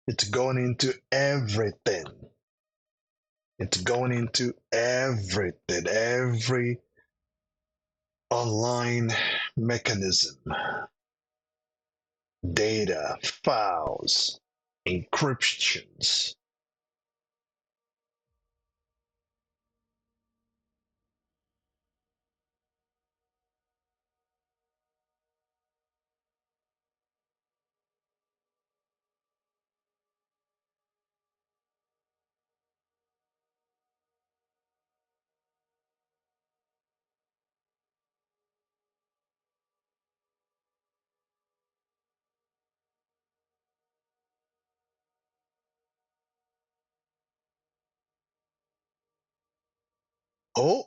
It's going into everything. It's going into everything, every online mechanism, data, files, encryptions. Oh,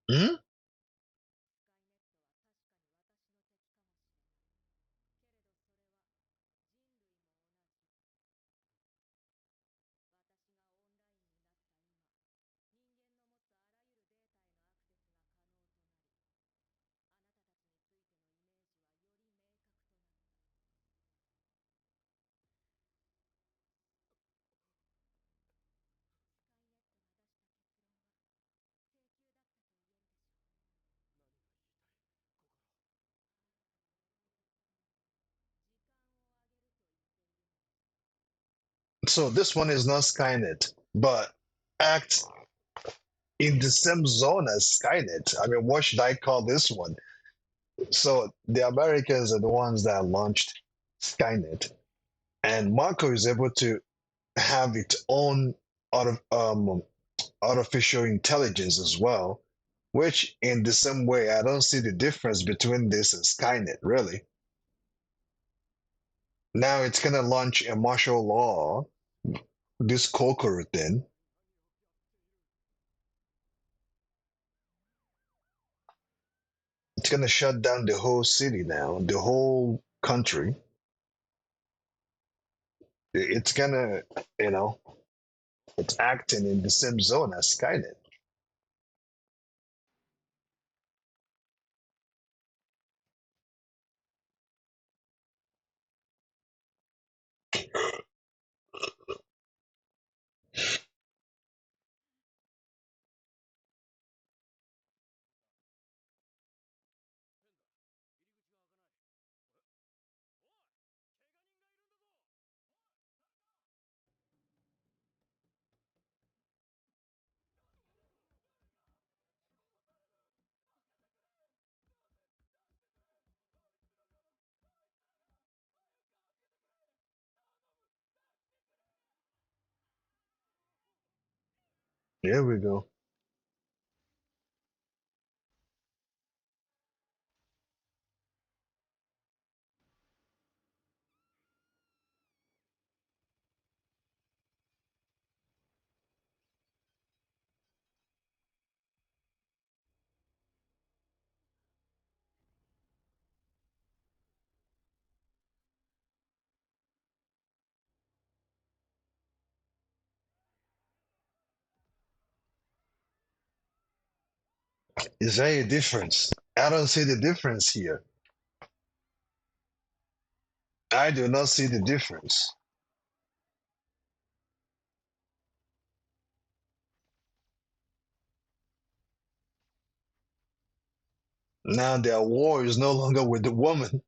hmm? So this one is not Skynet, but act in the same zone as Skynet. I mean, what should I call this one? So the Americans are the ones that launched Skynet, and Marco is able to have its own art artificial intelligence as well, which in the same way, I don't see the difference between this and Skynet, really. Now it's going to launch a martial law, this Kokoro thing. It's going to shut down the whole city now, the whole country. It's going to, you know, it's acting in the same zone as Skynet. Here we go. Is there a difference? I don't see the difference here. I do not see the difference. Now their war is no longer with the woman.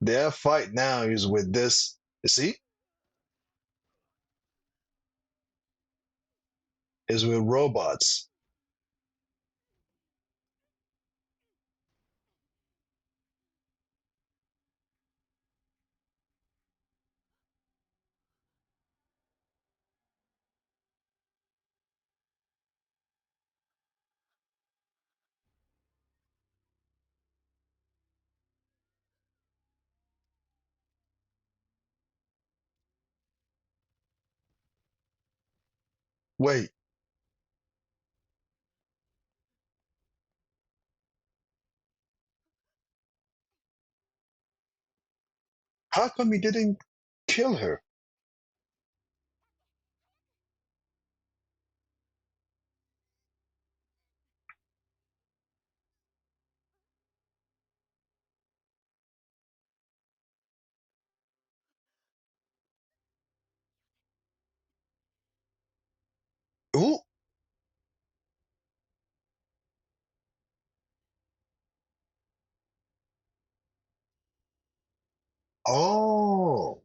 Their fight now is with this. You see, is with robots. Wait, how come he didn't kill her? Ooh, oh,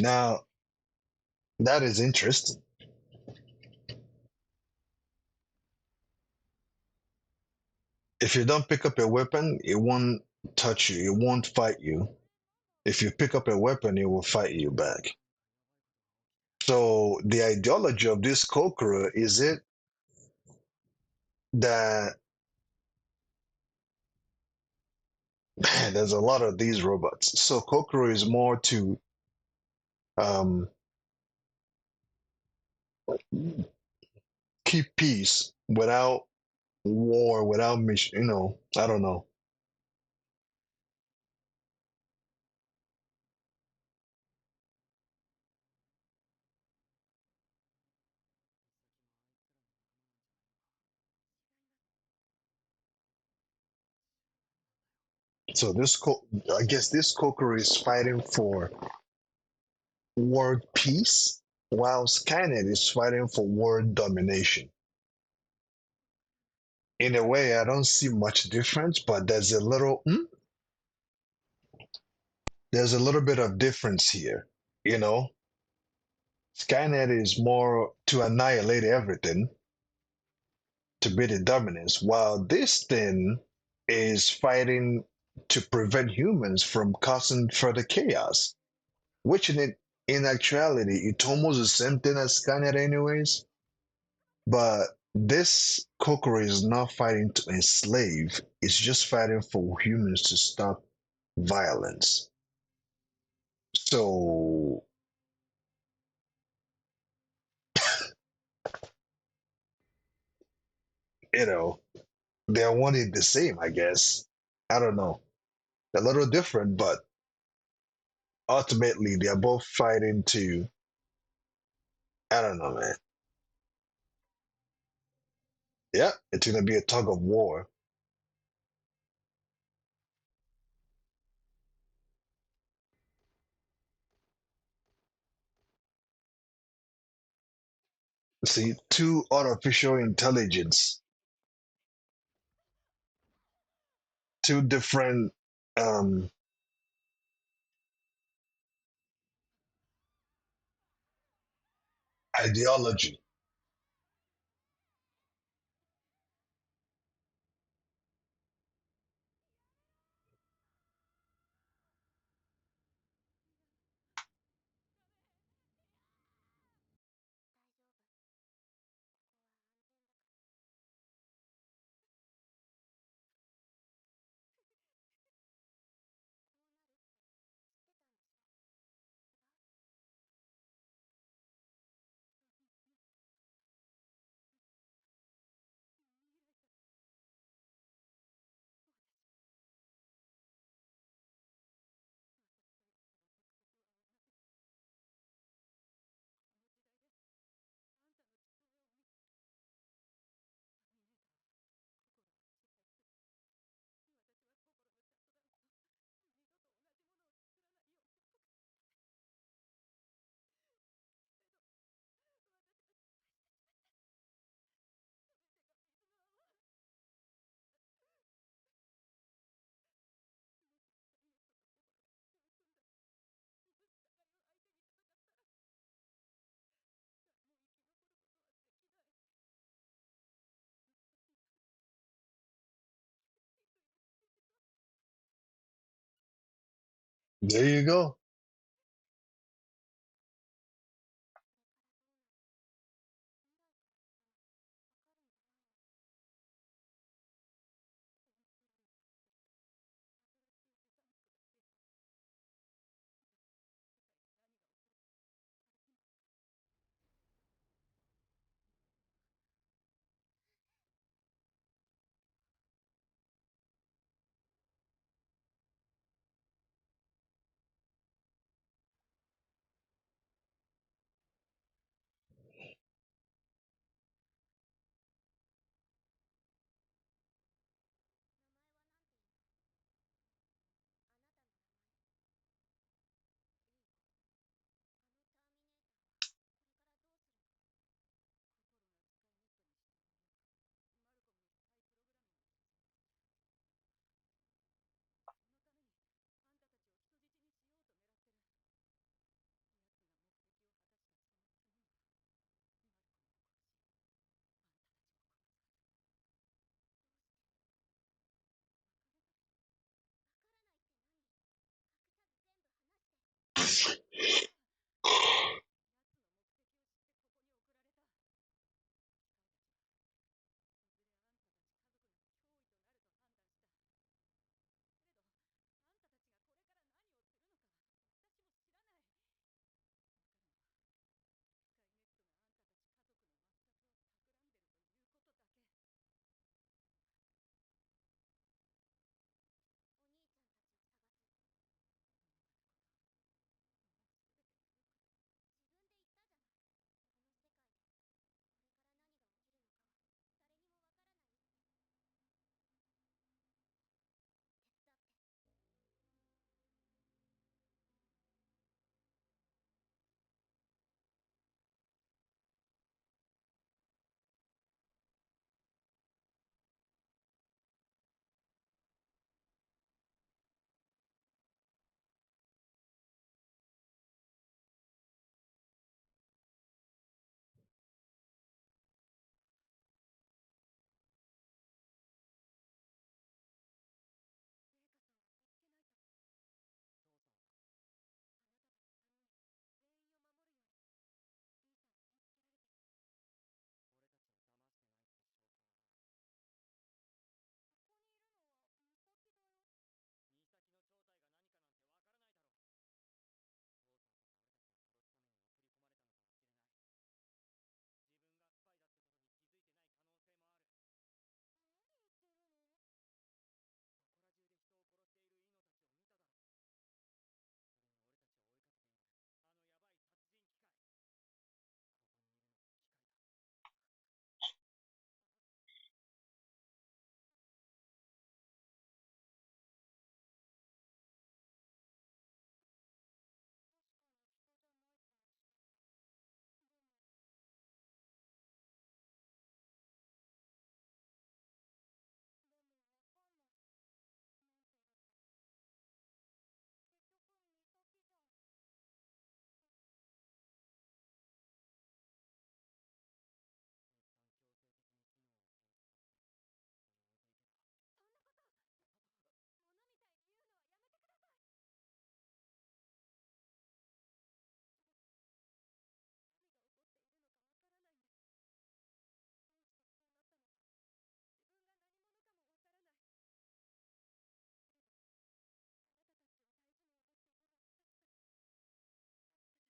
now that is interesting. If you don't pick up a weapon, it won't touch you. It won't fight you. If you pick up a weapon, it will fight you back. So the ideology of this Kokoro is it that man, there's a lot of these robots. So Kokoro is more to um, keep peace without war, without mission. I don't know. So I guess this Kokoro is fighting for world peace, while Skynet is fighting for world domination. In a way, I don't see much difference, but there's a little bit of difference here. You know, Skynet is more to annihilate everything, to be the dominance, while this thing is fighting to prevent humans from causing further chaos. Which in actuality, it's almost the same thing as Skynet, anyways. But this Kokoro is not fighting to enslave; it's just fighting for humans to stop violence. So, you know, they're wanting the same, I guess. I don't know. A little different, but ultimately they're both fighting to, I don't know, man. Yeah, it's gonna be a tug of war. See, two artificial intelligence, two different um ideology. There you go.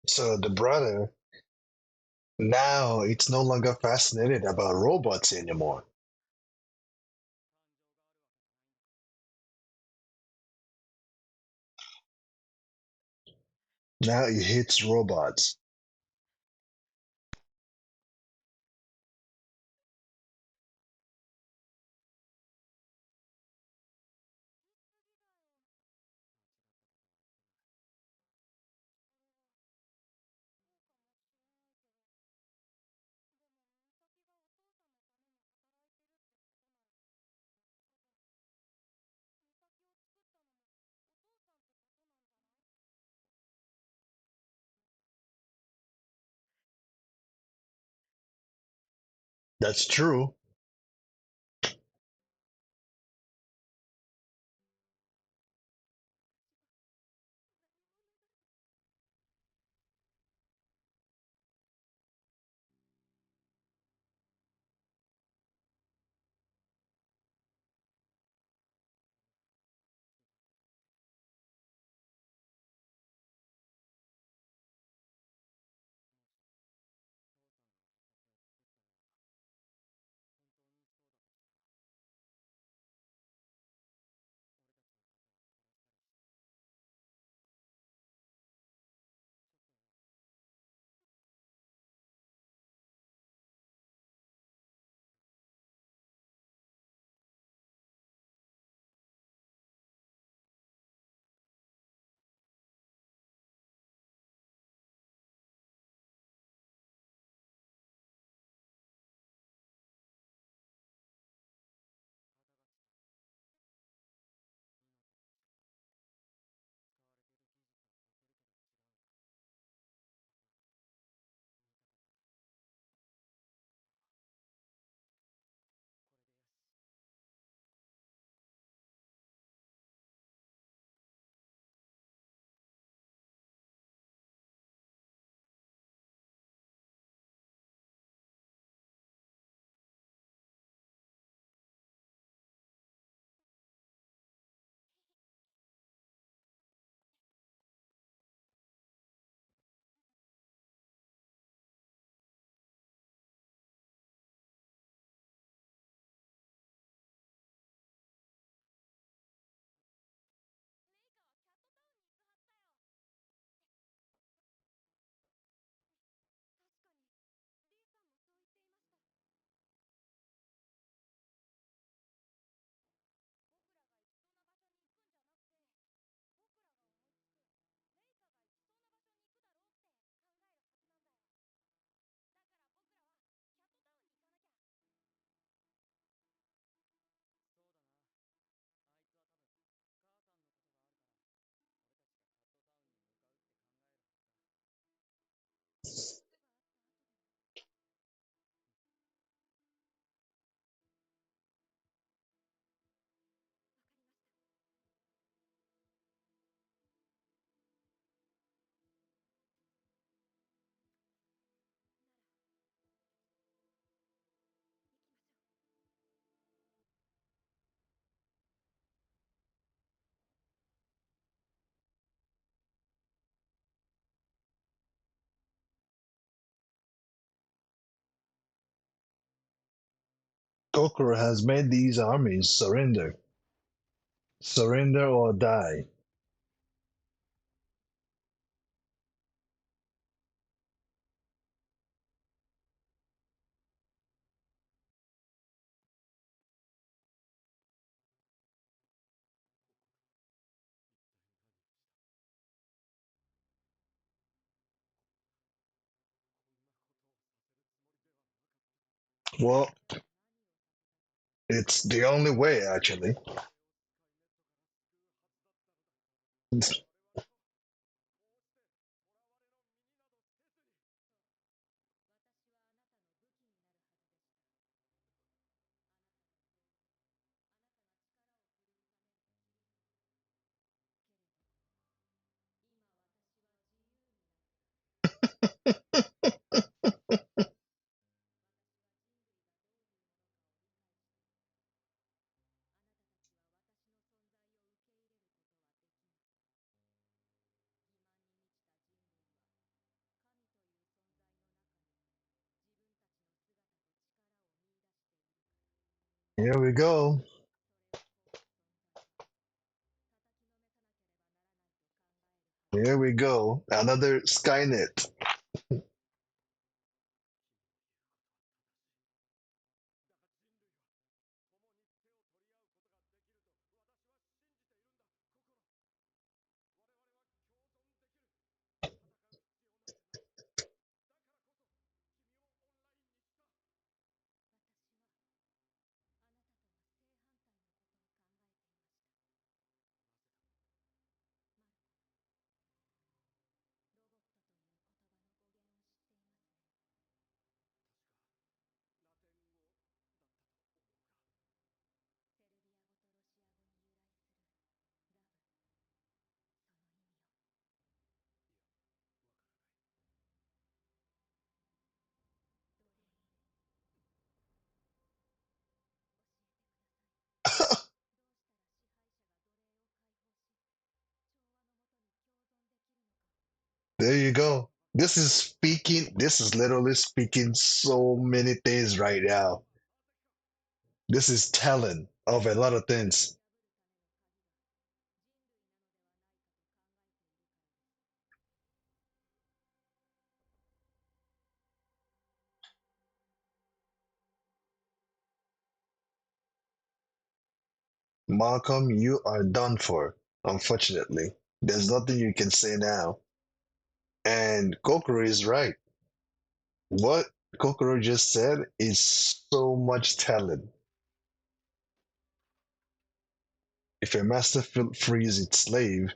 So the brother now it's no longer fascinated about robots anymore. Now he hates robots. That's true. Kokoro has made these armies surrender. Surrender or die. Well, it's the only way, actually. Here we go. Here we go. Another Skynet. There you go. This is literally speaking so many things right now. This is telling of a lot of things. Malcolm, you are done for, unfortunately. There's nothing you can say now. And Kokoro is right. What Kokoro just said is so much telling. If a master frees its slave,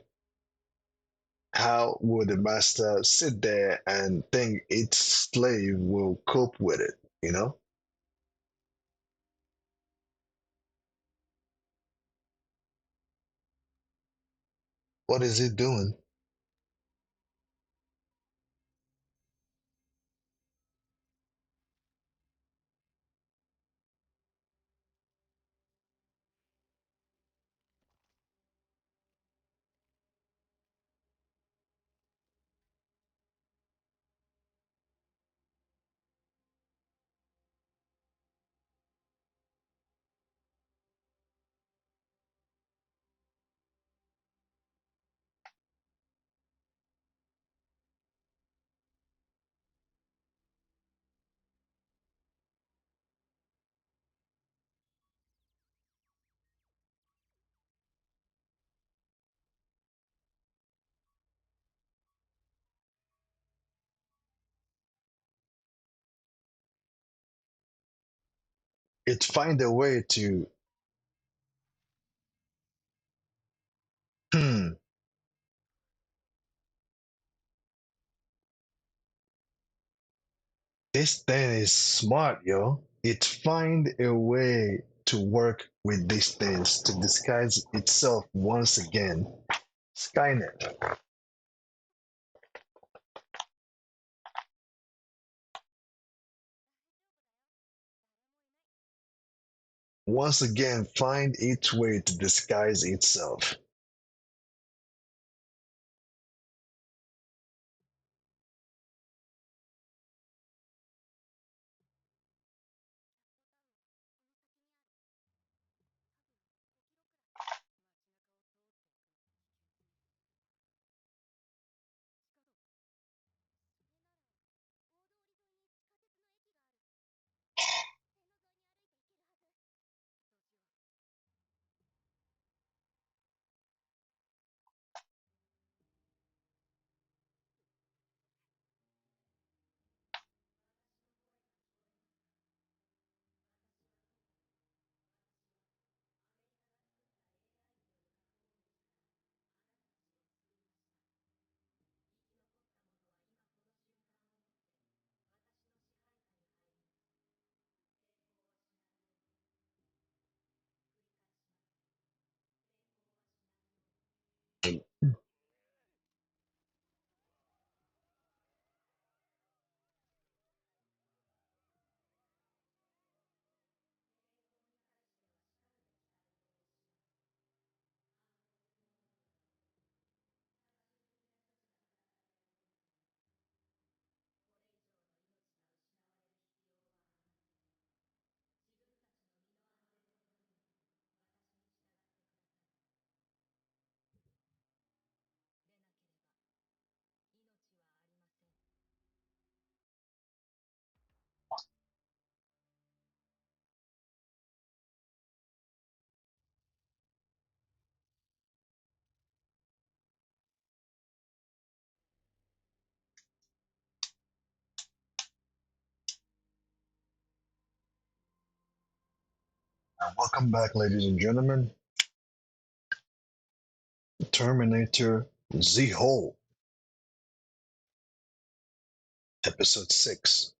how would the master sit there and think its slave will cope with it? You know? What is it doing? It find a way to, hmm, this thing is smart, yo. It find a way to work with these things to disguise itself once again. Skynet once again find its way to disguise itself. Welcome back, ladies and gentlemen. Terminator Z Hole, Episode 6.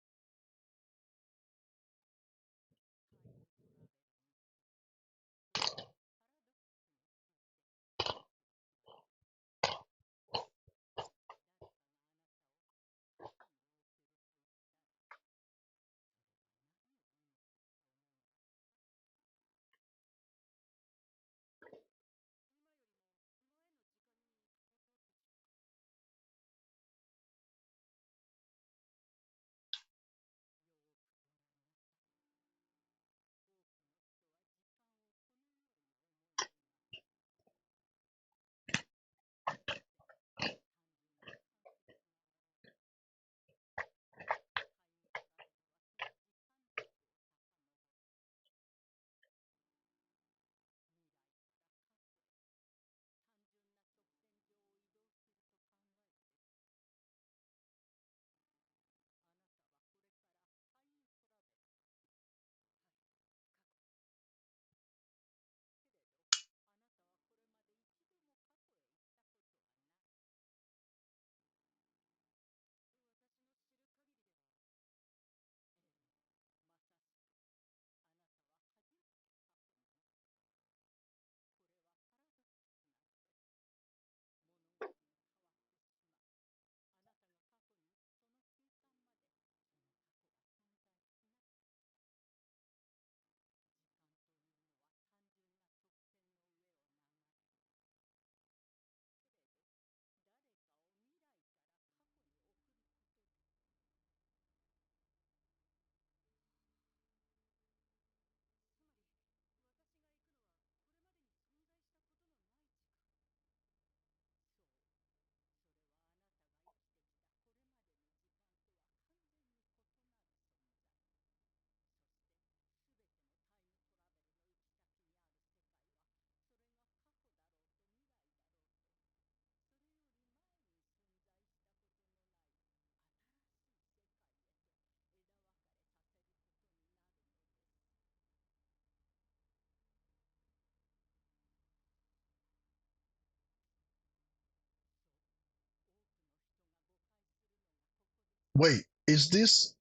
Wait, is this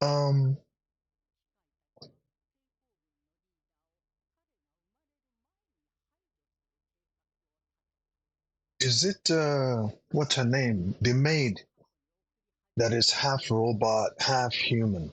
um is it what's her name? The maid that is half robot, half human.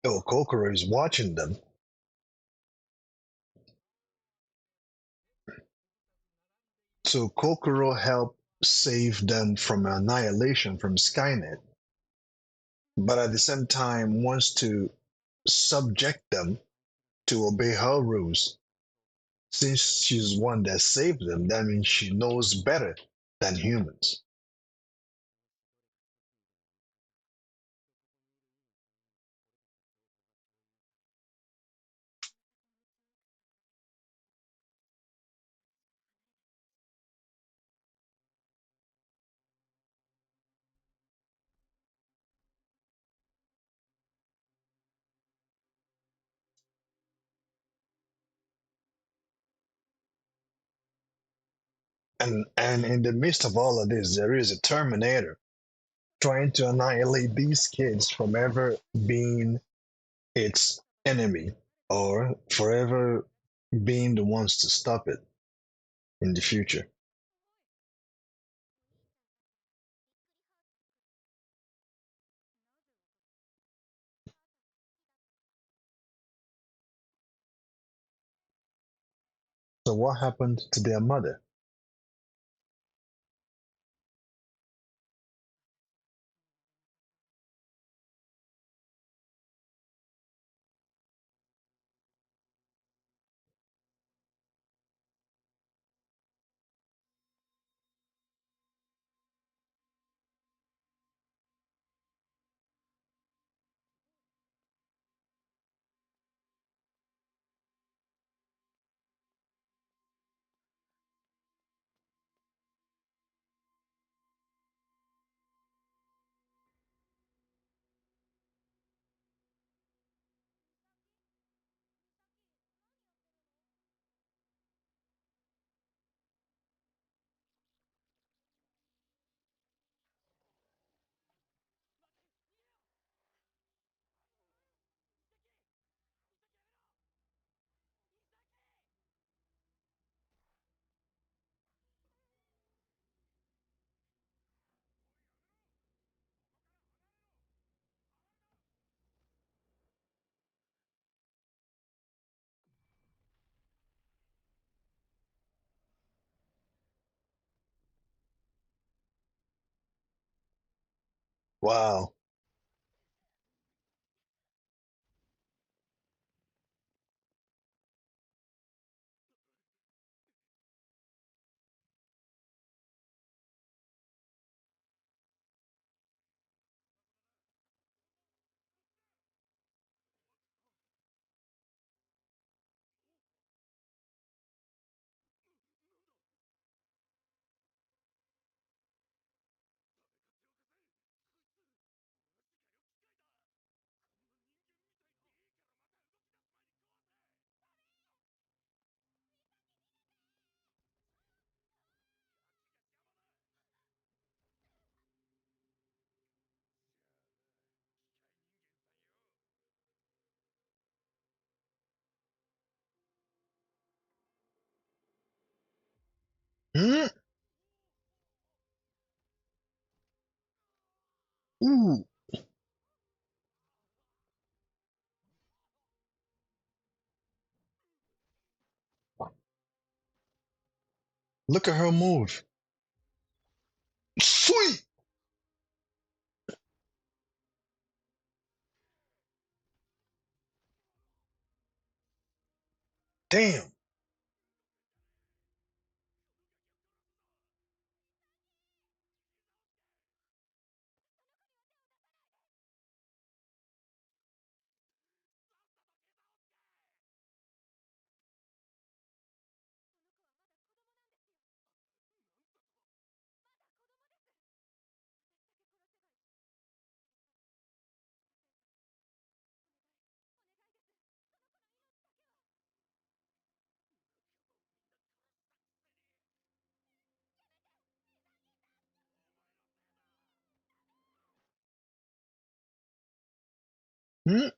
Oh, Kokoro is watching them. So Kokoro helped save them from annihilation from Skynet, but at the same time wants to subject them to obey her rules. Since she's one that saved them, that means she knows better than humans. And in the midst of all of this, there is a Terminator trying to annihilate these kids from ever being its enemy or forever being the ones to stop it in the future. So what happened to their mother? Wow. Hmm? Ooh, look at her move. Sweet. Damn. Hmm?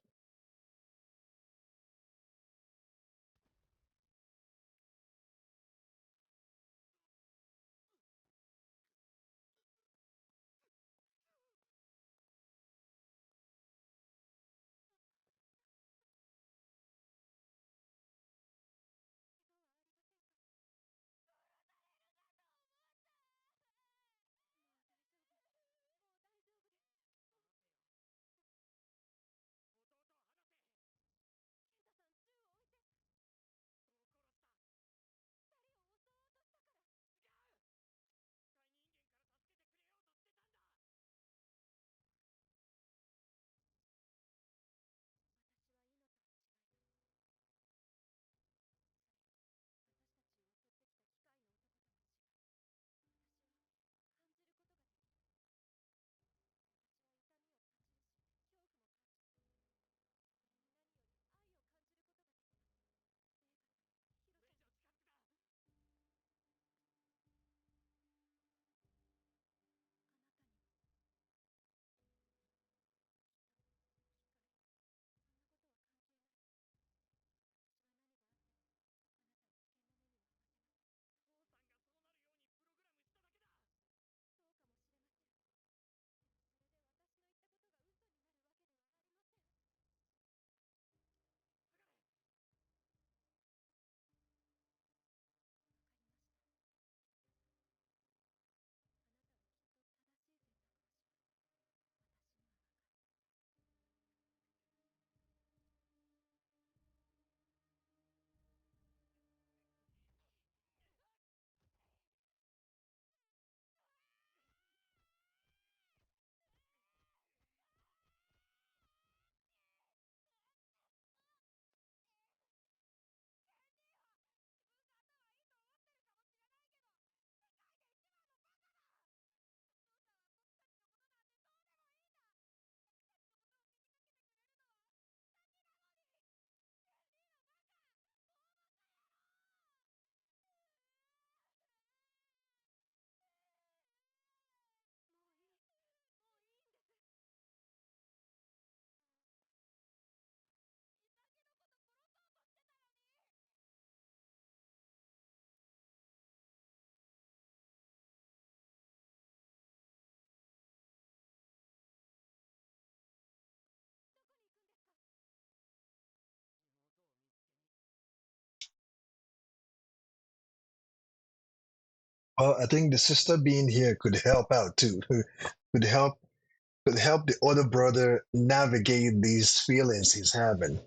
Well, I think the sister being here could help out too. Could help could help the other brother navigate these feelings he's having.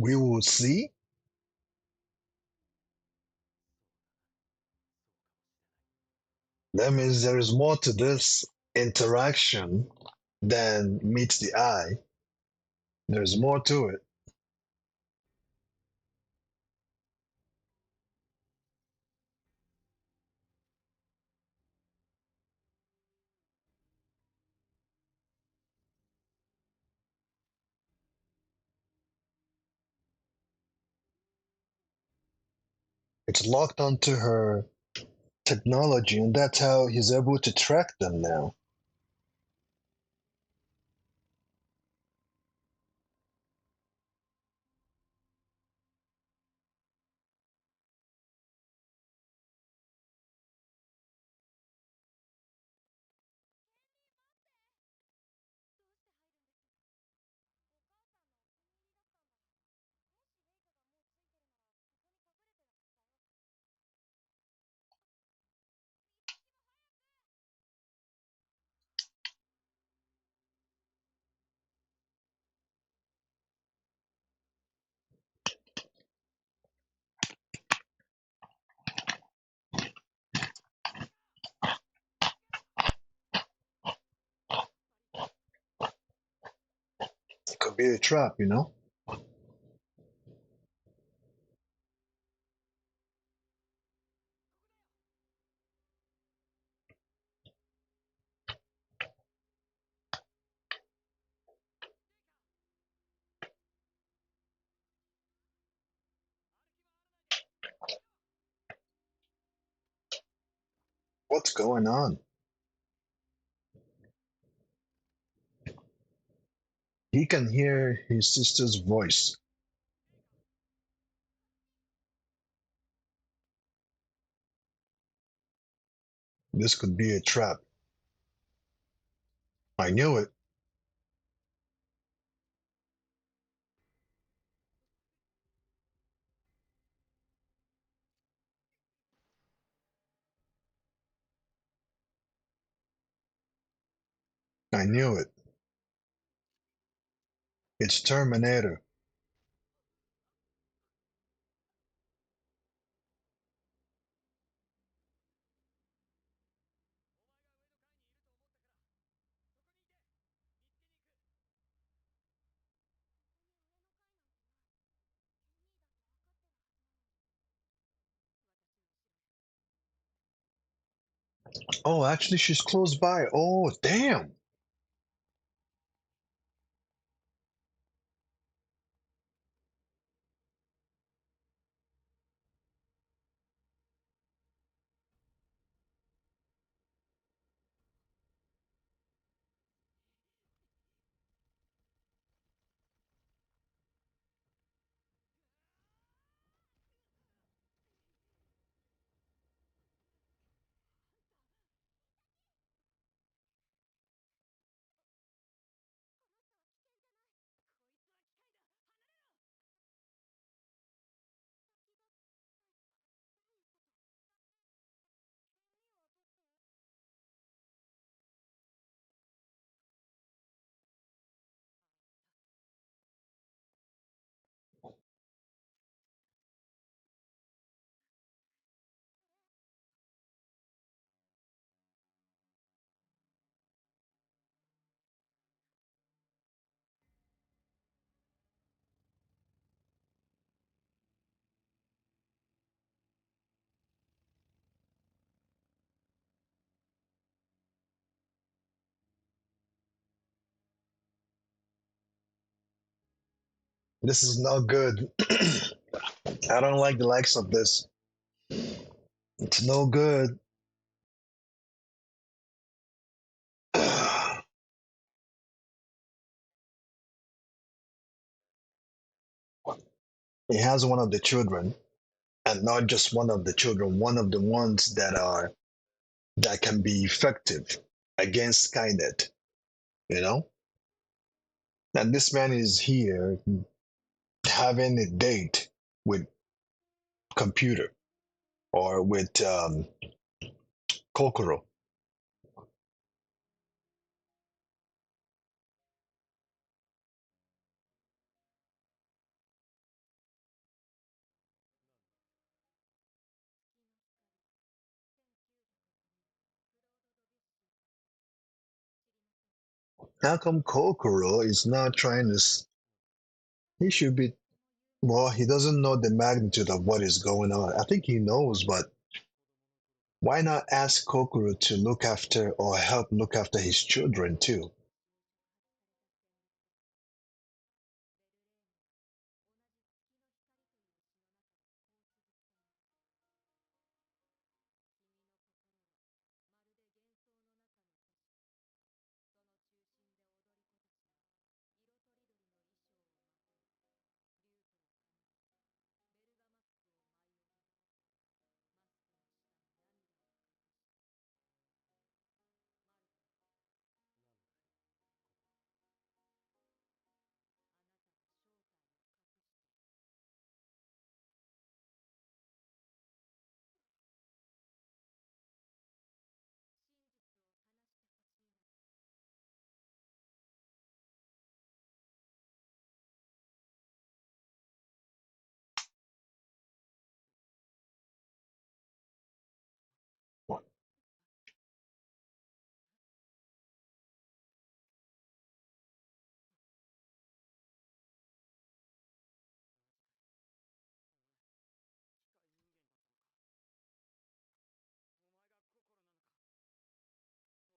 We will see. That means there is more to this interaction than meets the eye. There's more to it. It's locked onto her technology, and that's how he's able to track them now. It could be a trap, you know? What's going on? He can hear his sister's voice. This could be a trap. I knew it. I knew it. It's Terminator. Oh, actually, she's close by. Oh, damn. This is not good. I don't like the likes of this. It's no good. He has one of the children, and not just one of the children, one of the ones that can be effective against Skynet, you know? And this man is here having a date with computer or with Kokoro. How come Kokoro is not trying to? He should be. Well, he doesn't know the magnitude of what is going on. I think he knows, but why not ask Kokoro to look after or help look after his children too?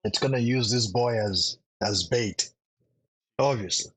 It's gonna use this boy as bait, obviously.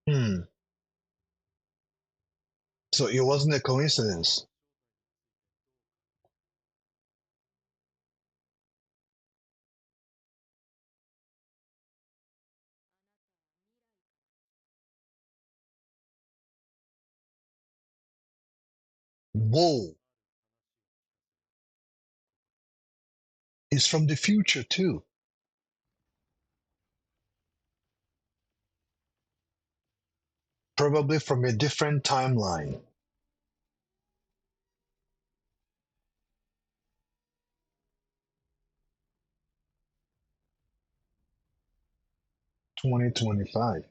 Hmm. So it wasn't a coincidence. Whoa. He's from the future too. Probably from a different timeline. 2025.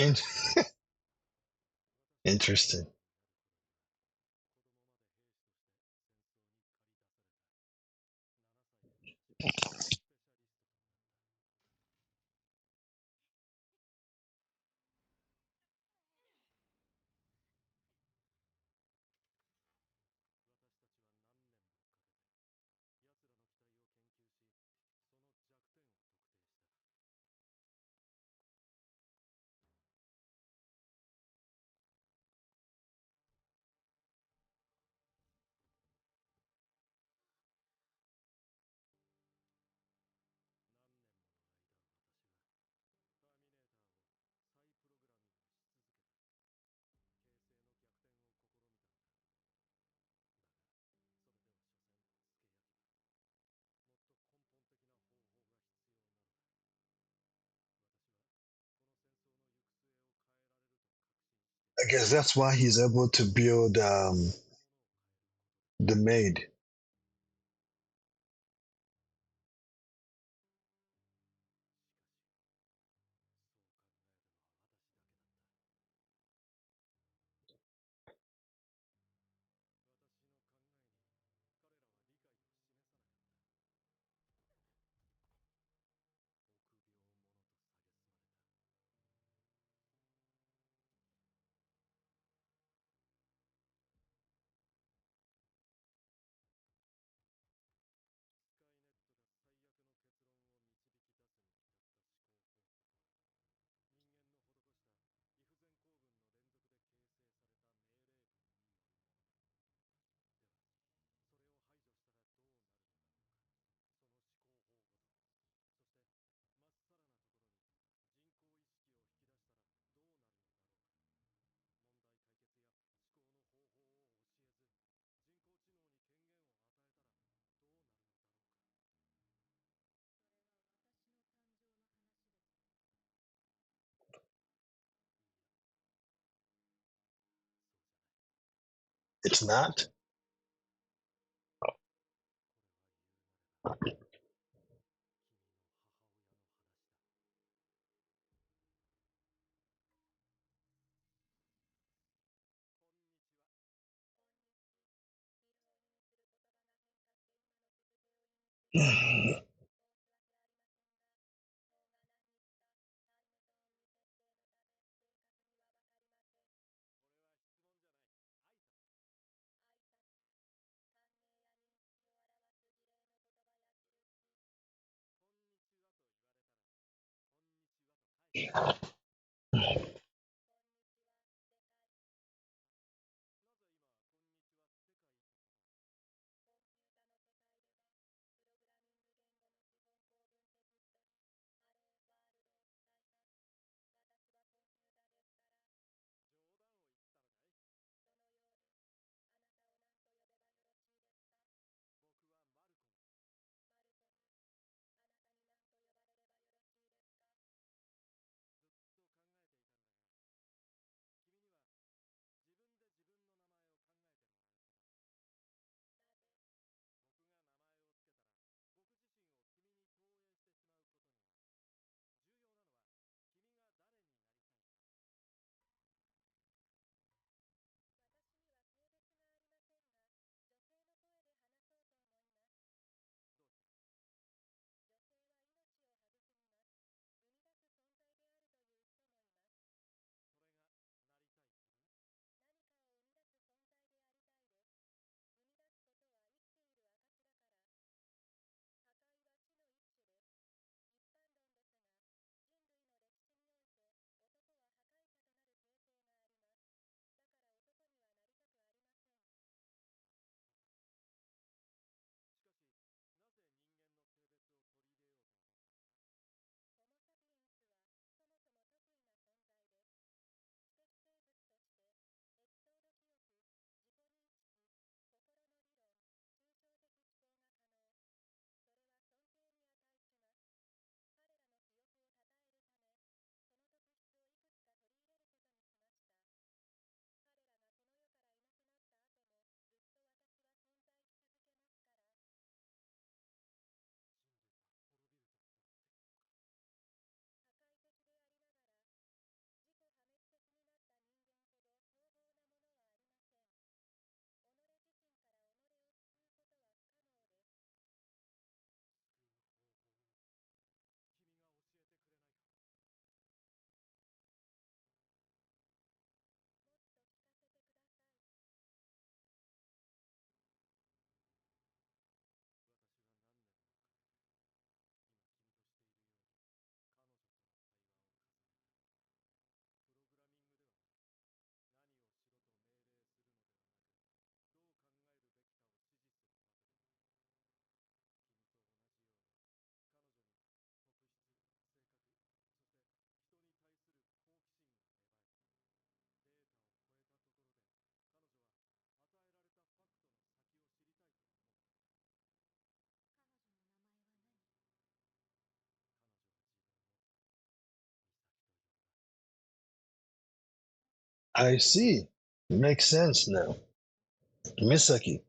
In- Interesting. I guess that's why he's able to build the maid. It's not. I see. Makes sense now. Misaki.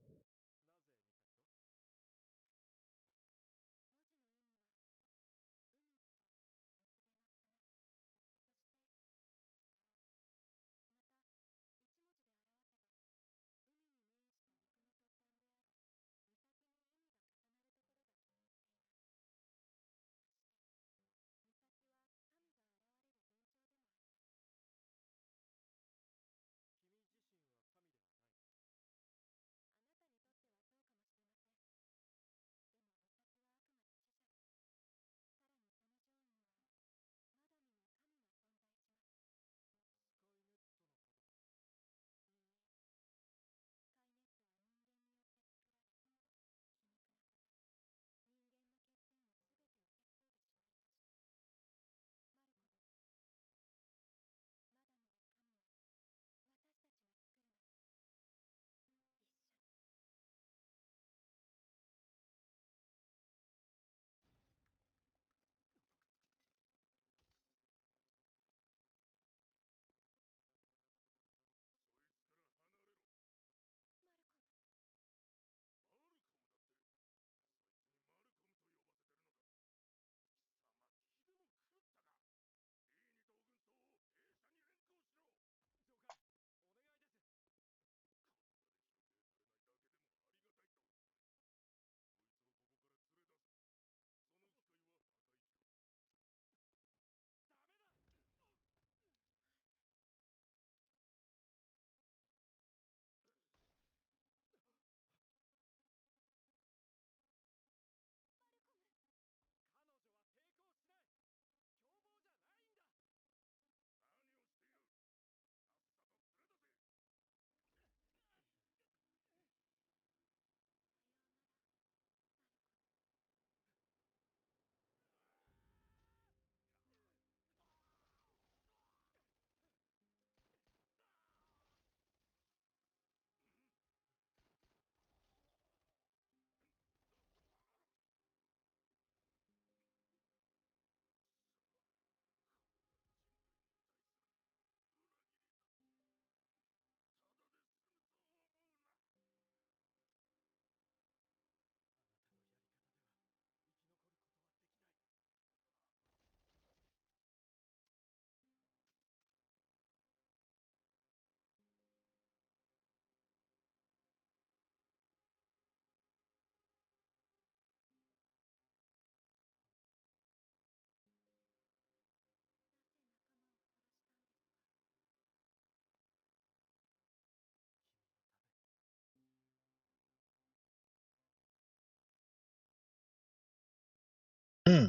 Hmm.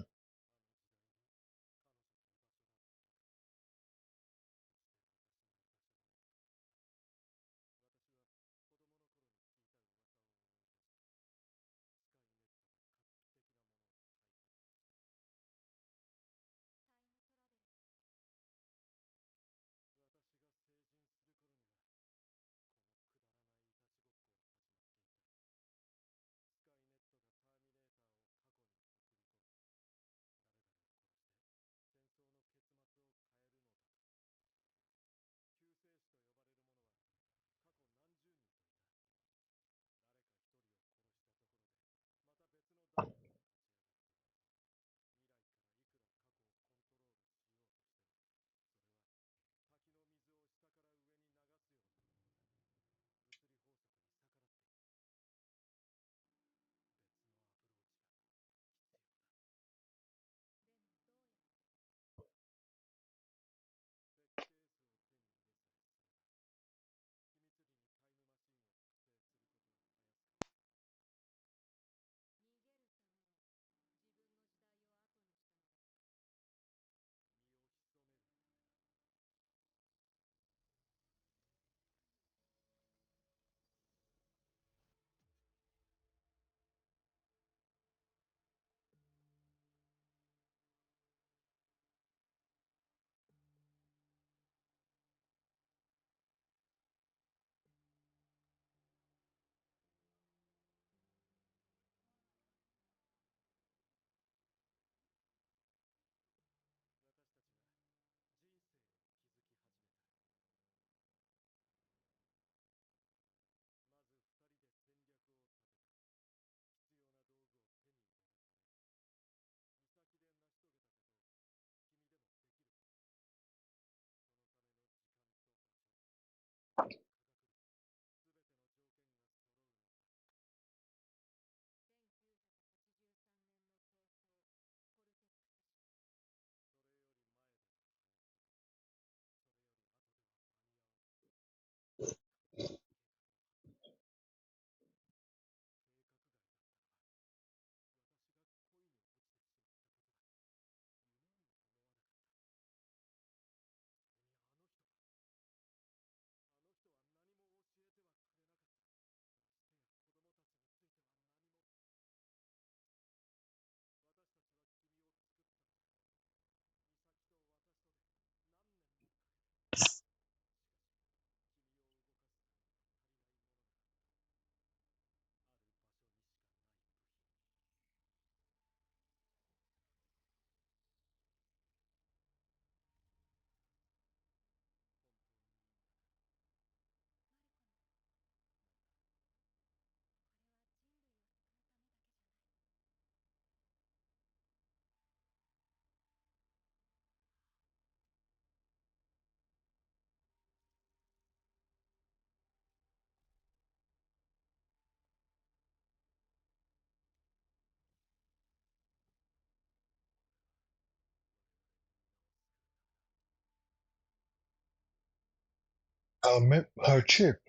Her chip.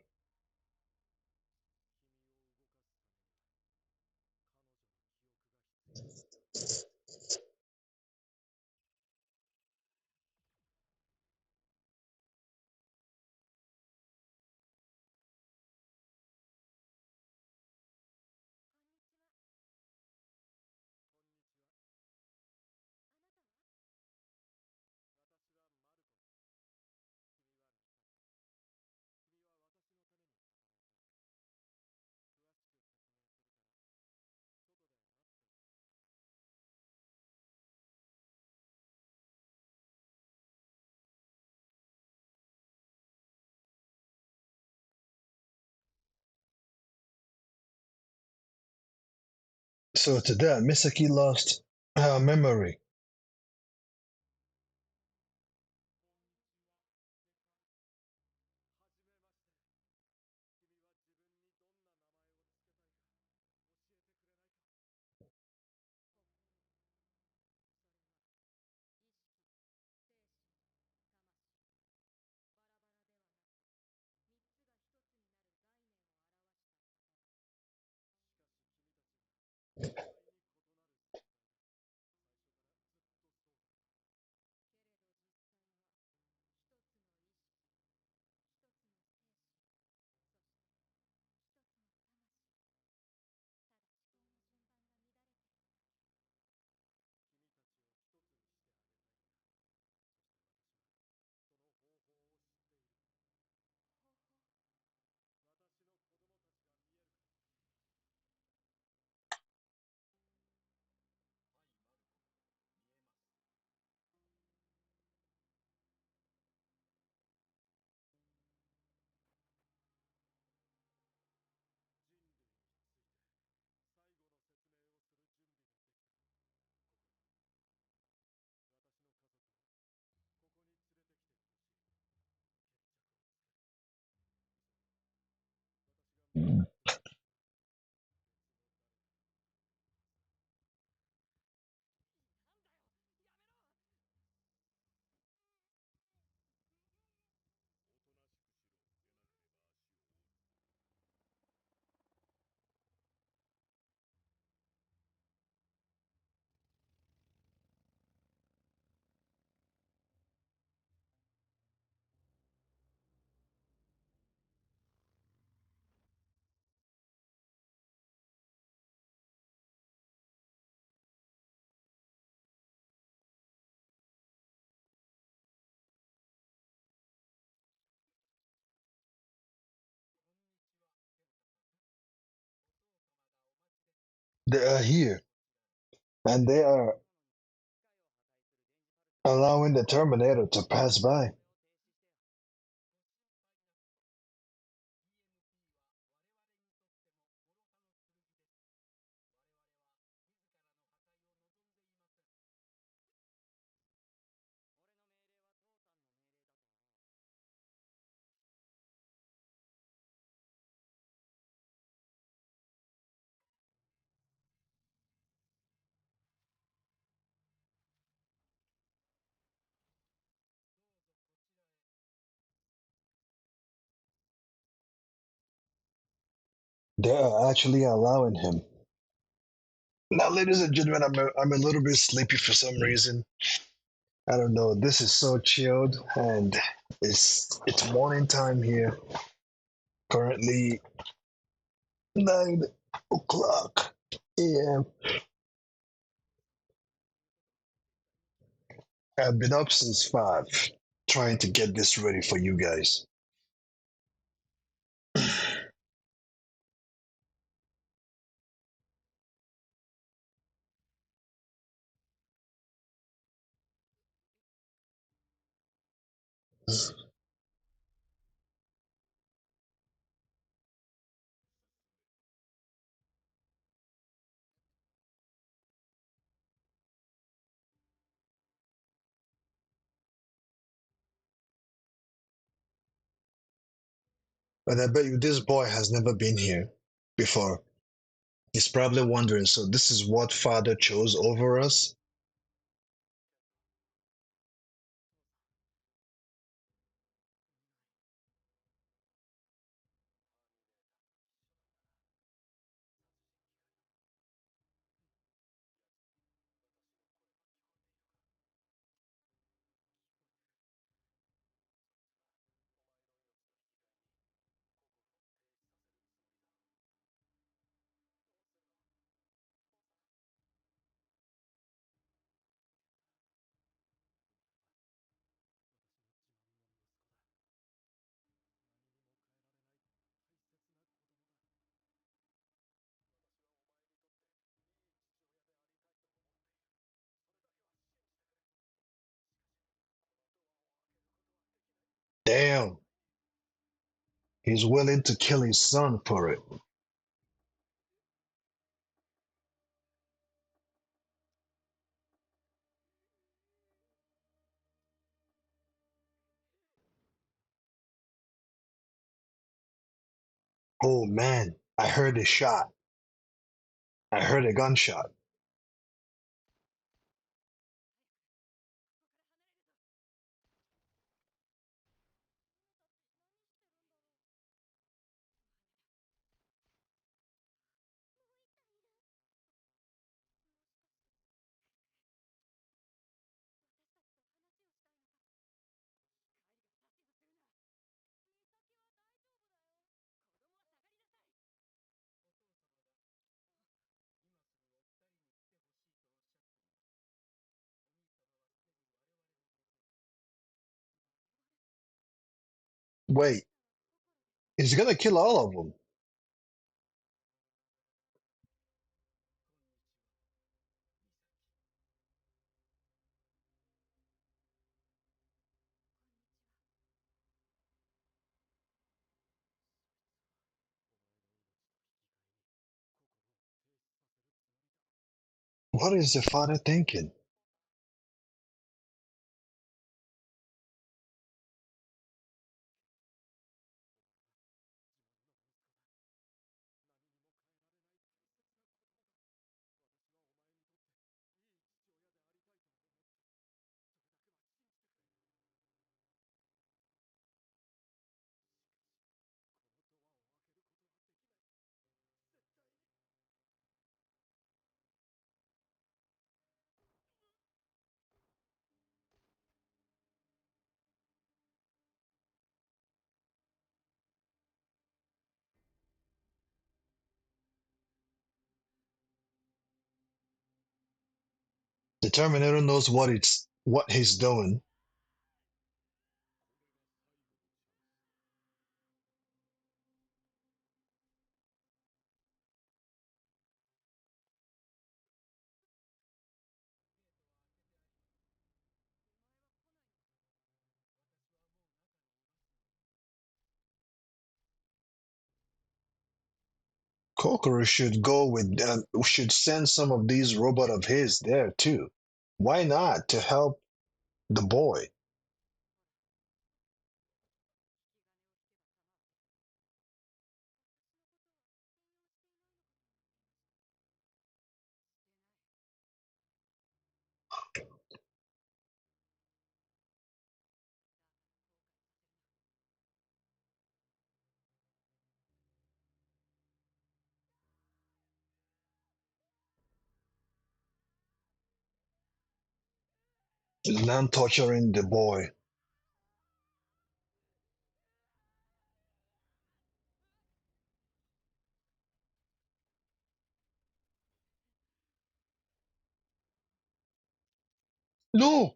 So to that, Misaki lost her memory. They are here, and they are allowing the Terminator to pass by. They are actually allowing him. Now, ladies and gentlemen, I'm a little bit sleepy for some reason. I don't know. This is so chilled, and it's morning time here. Currently 9 o'clock a.m. I've been up since 5, trying to get this ready for you guys. But I bet you this boy has never been here before. He's probably wondering, so this is what father chose over us? He's willing to kill his son for it. Oh man, I heard a shot. I heard a gunshot. Wait, he's gonna kill all of them. What is the father thinking? The Terminator knows what he's doing. Kokoro should go with should send some of these robot of his there too. Why not to help the boy? Not torturing the boy. No.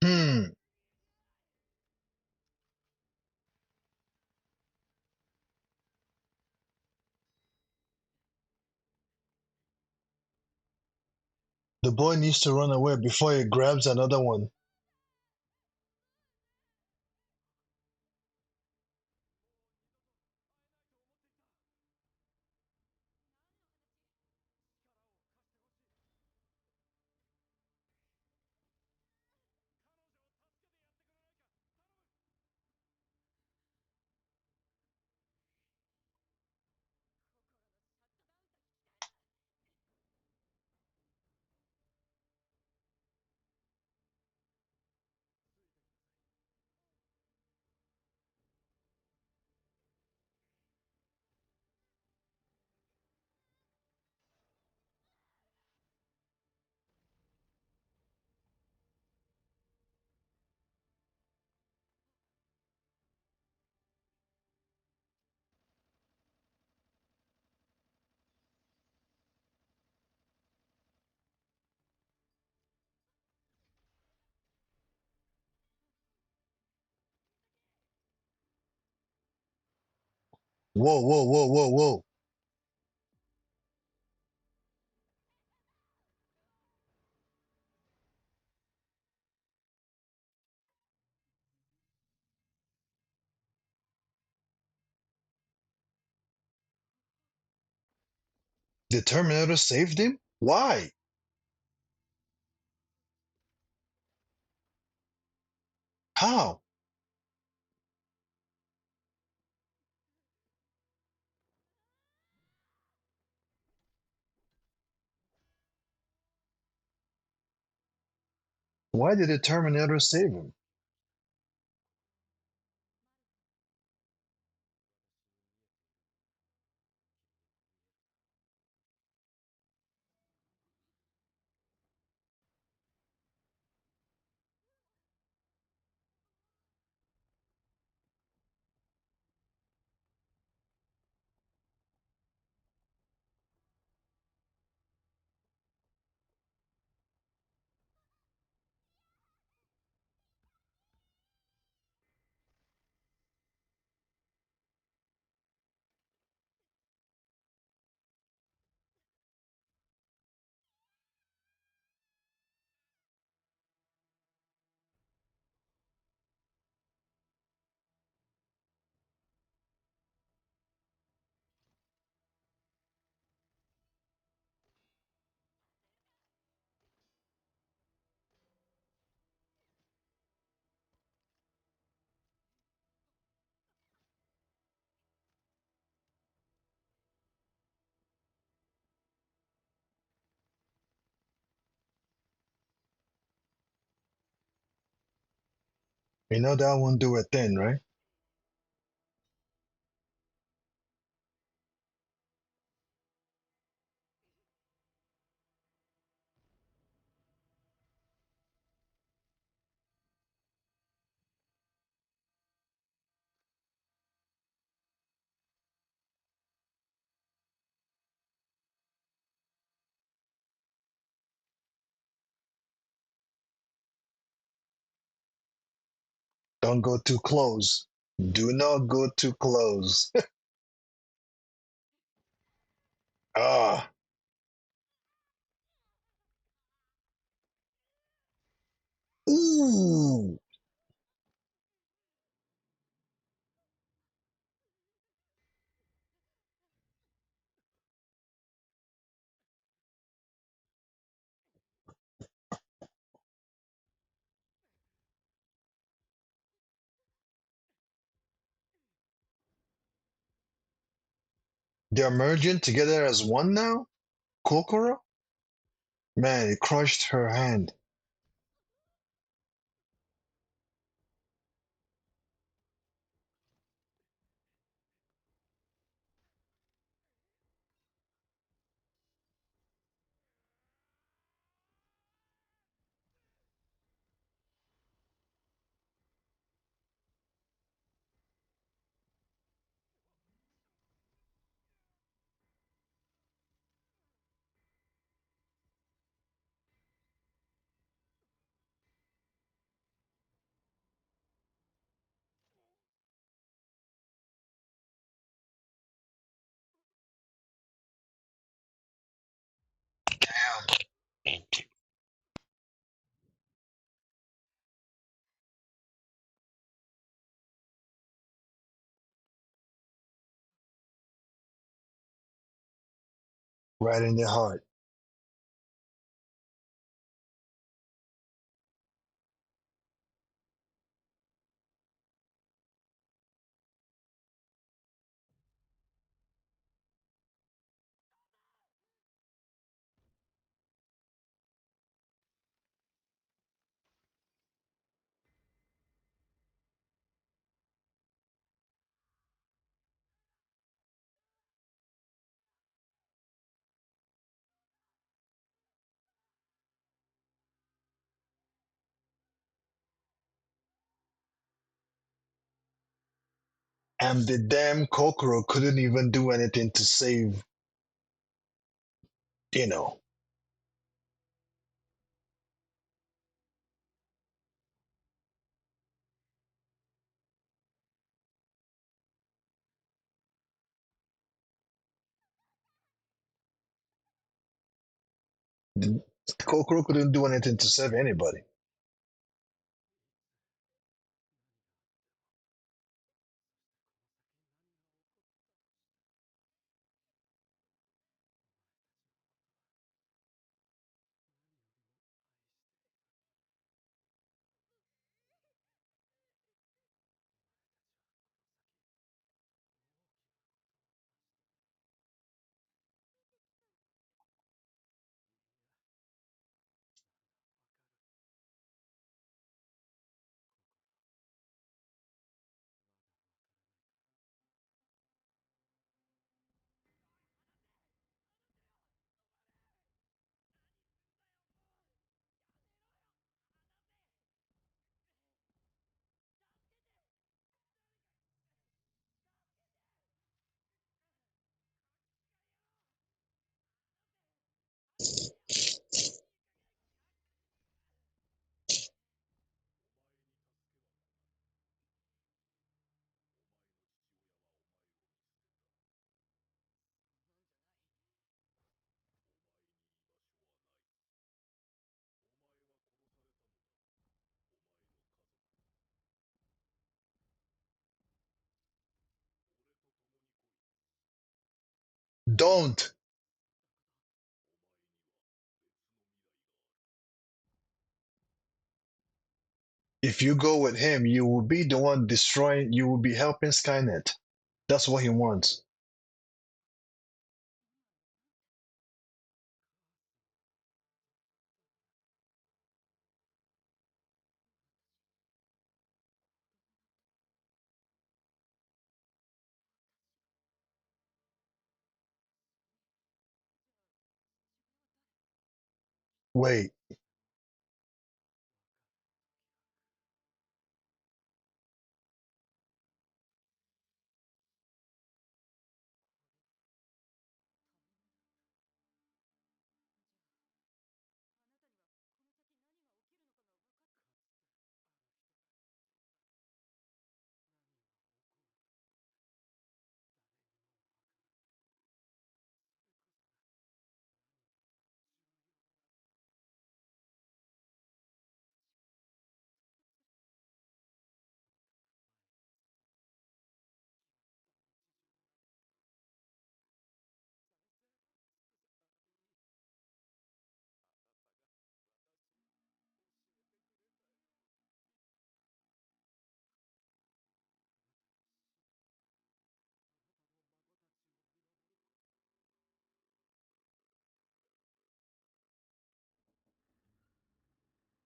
Hmm. The boy needs to run away before he grabs another one. Whoa, whoa, whoa, whoa, whoa. The Terminator saved him? Why? How? Why did the Terminator save him? You know that won't do a thing, right? Don't go too close. Do not go too close. Ah, ooh. They're merging together as one now? Kokoro? Man, it crushed her hand. Right in the heart. And the damn Kokoro couldn't even do anything to save, you know. Kokoro couldn't do anything to save anybody. Don't. If you go with him, you will be the one destroying, you will be helping Skynet. That's what he wants. Wait,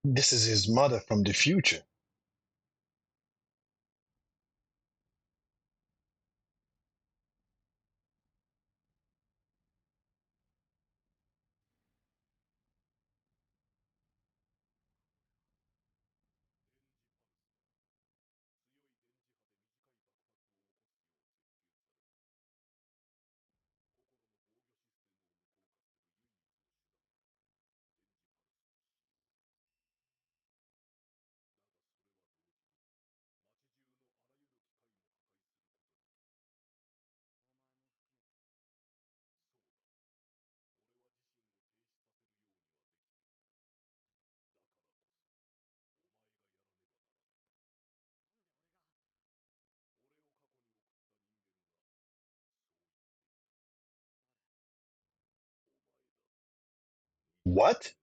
this is his mother from the future. What?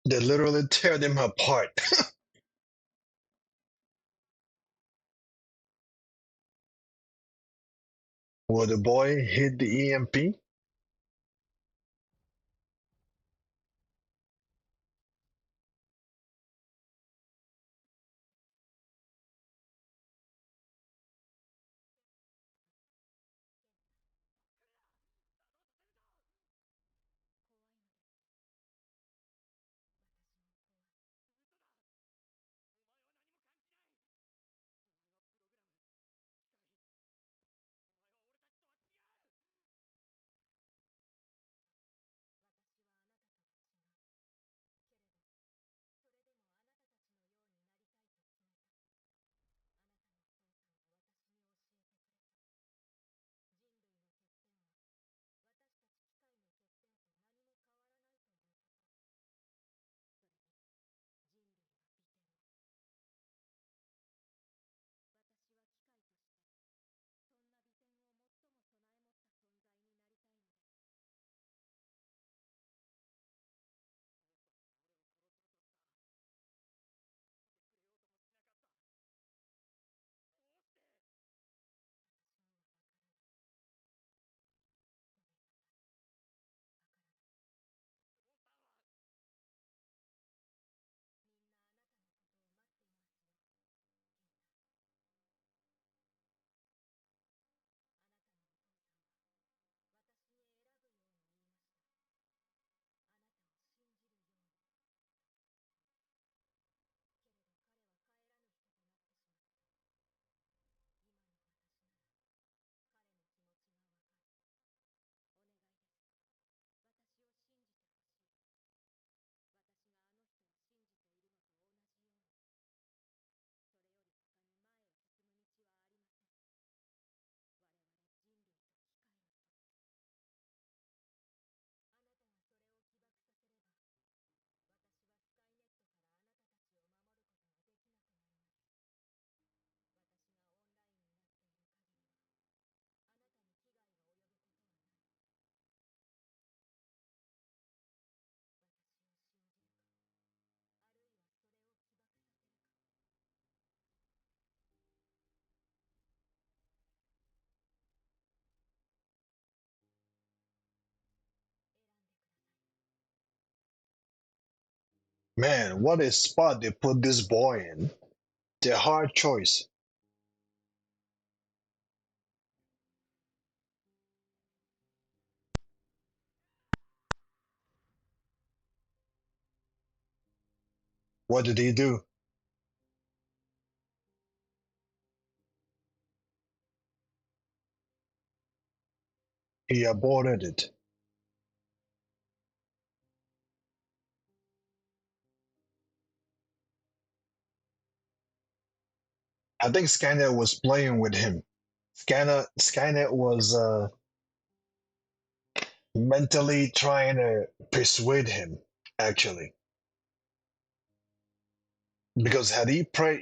They literally tear them apart. Will the boy hit the EMP? Man, what a spot they put this boy in. The hard choice. What did he do? He aborted it. I think Skynet was playing with him. Skynet was mentally trying to persuade him, actually, because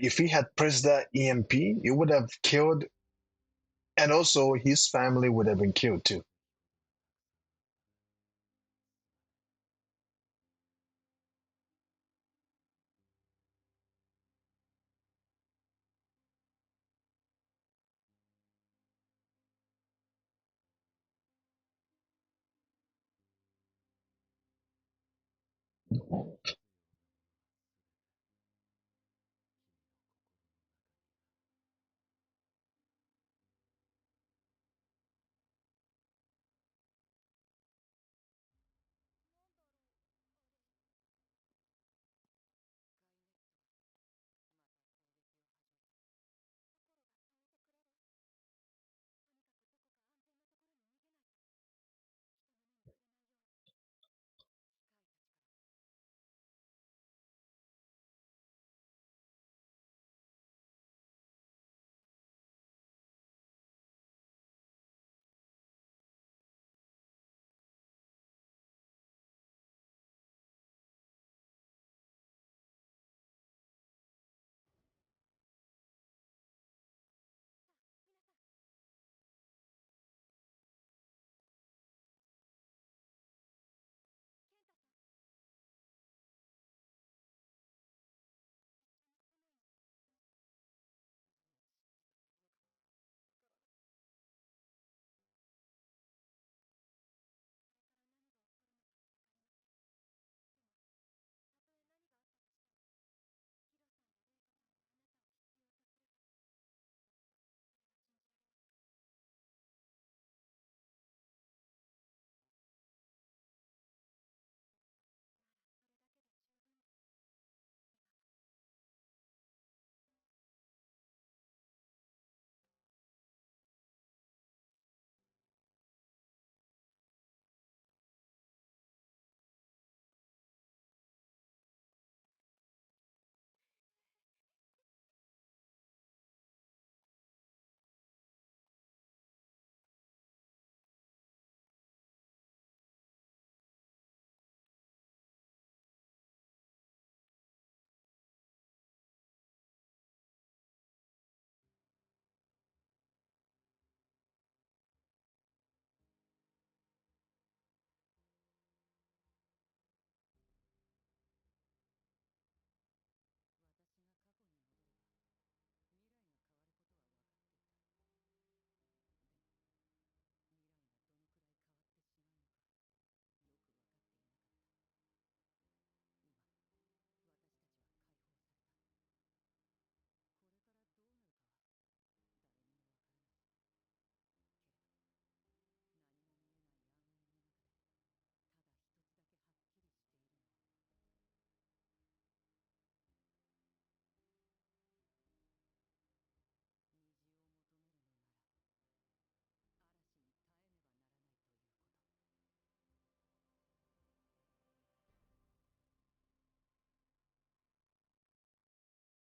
if he had pressed that EMP, he would have killed, and also his family would have been killed too.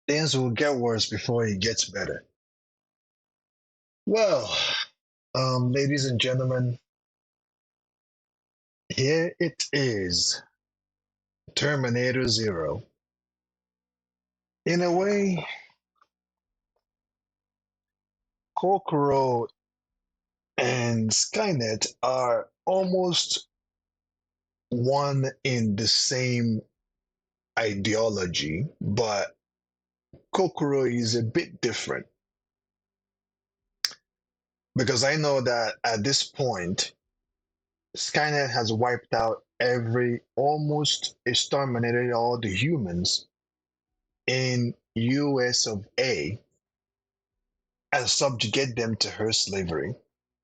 things will get worse before it gets better. Well, ladies and gentlemen, here it is, Terminator Zero. In a way, Kokoro and Skynet are almost one in the same ideology, but Kokoro is a bit different because I know that at this point, Skynet has wiped out every almost exterminated all the humans in US of A and subjugate them to her slavery.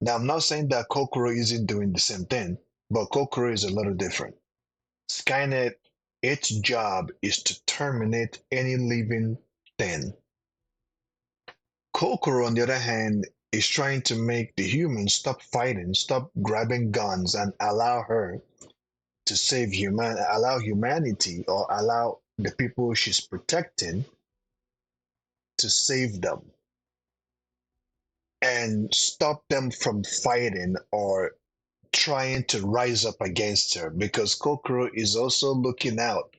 Now I'm not saying that Kokoro isn't doing the same thing, but Kokoro is a little different. Skynet, its job is to terminate any living thing. Kokoro, on the other hand, is trying to make the humans stop fighting, stop grabbing guns, and allow her to allow humanity, or allow the people she's protecting to save them and stop them from fighting or trying to rise up against her, because Kokoro is also looking out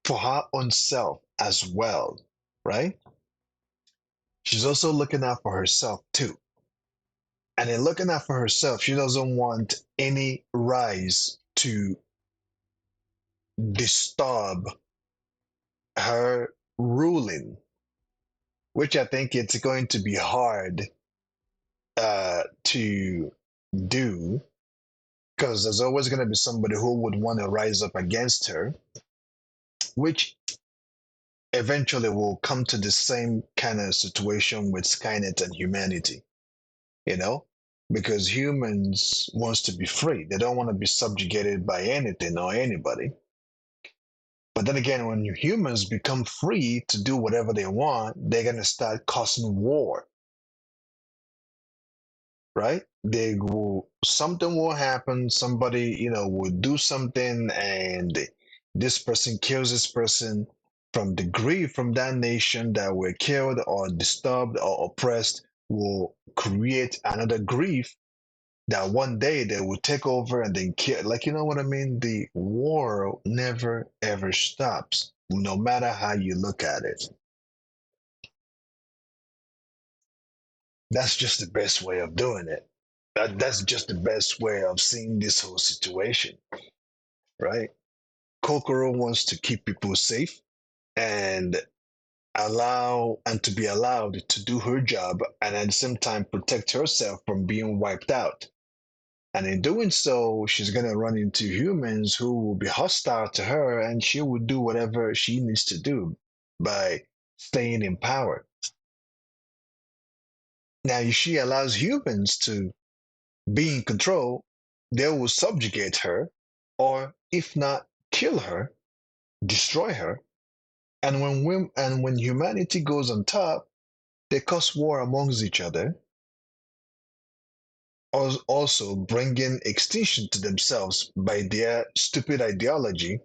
for her own self as well, right? She's also looking out for herself too. And in looking out for herself, she doesn't want any rise to disturb her ruling, which I think it's going to be hard to do, because there's always going to be somebody who would want to rise up against her, which eventually will come to the same kind of situation with Skynet and humanity, you know? Because humans wants to be free. They don't want to be subjugated by anything or anybody. But then again, when humans become free to do whatever they want, they're gonna start causing war, right? They will something will happen. Somebody, will do something, and this person kills this person. From the grief from that nation that were killed or disturbed or oppressed, will create another grief that one day they will take over and then kill. Like, you know what I mean? The war never ever stops, no matter how you look at it. That's just the best way of doing it. That's just the best way of seeing this whole situation, right? Kokoro wants to keep people safe and to be allowed to do her job, and at the same time protect herself from being wiped out. And in doing so, she's going to run into humans who will be hostile to her, and she will do whatever she needs to do by staying in power. Now, if she allows humans to be in control, they will subjugate her, or if not, kill her, destroy her. And when humanity goes on top, they cause war amongst each other, also bringing extinction to themselves by their stupid ideology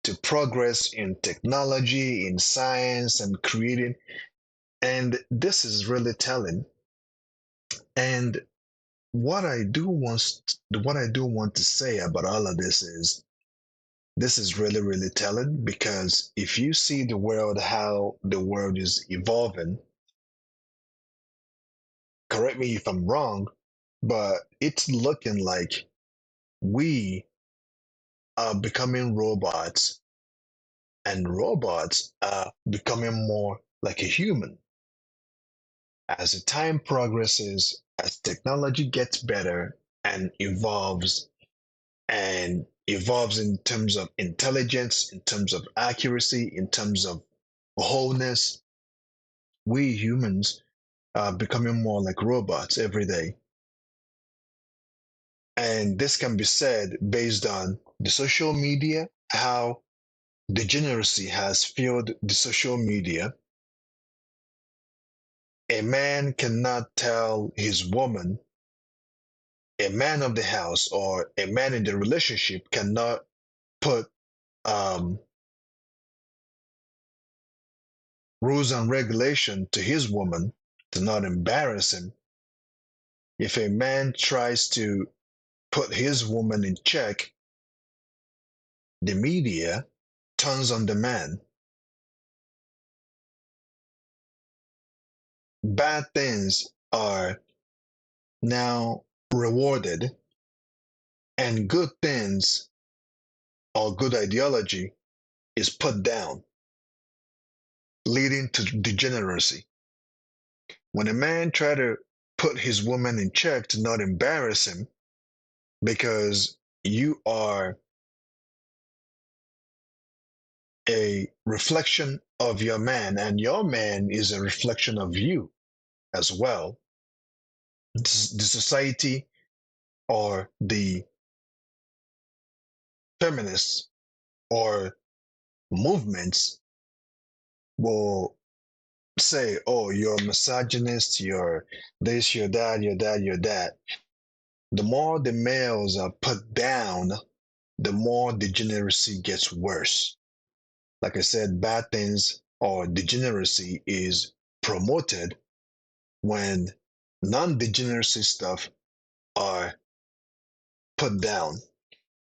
to progress in technology, in science, and creating. And this is really telling. And what I do want to say about all of this is really, really telling, because if you see the world, how the world is evolving, correct me if I'm wrong, but it's looking like we are becoming robots, and robots are becoming more like a human. As the time progresses, as technology gets better and evolves in terms of intelligence, in terms of accuracy, in terms of wholeness, we humans are becoming more like robots every day. And this can be said based on the social media, how degeneracy has filled the social media. A man cannot tell his woman, a man of the house or a man in the relationship cannot put um, rules and regulation to his woman to not embarrass him. If a man tries to put his woman in check, the media turns on the man. Bad things are now rewarded, and good things or good ideology is put down, leading to degeneracy. When a man try to put his woman in check to not embarrass him because you are a reflection of your man and your man is a reflection of you as well, the society or the feminists or movements will say, oh, you're a misogynist, you're this, you're that, you're that, you're that. The more the males are put down, the more degeneracy gets worse. Like I said, bad things or degeneracy is promoted when non-degeneracy stuff are put down.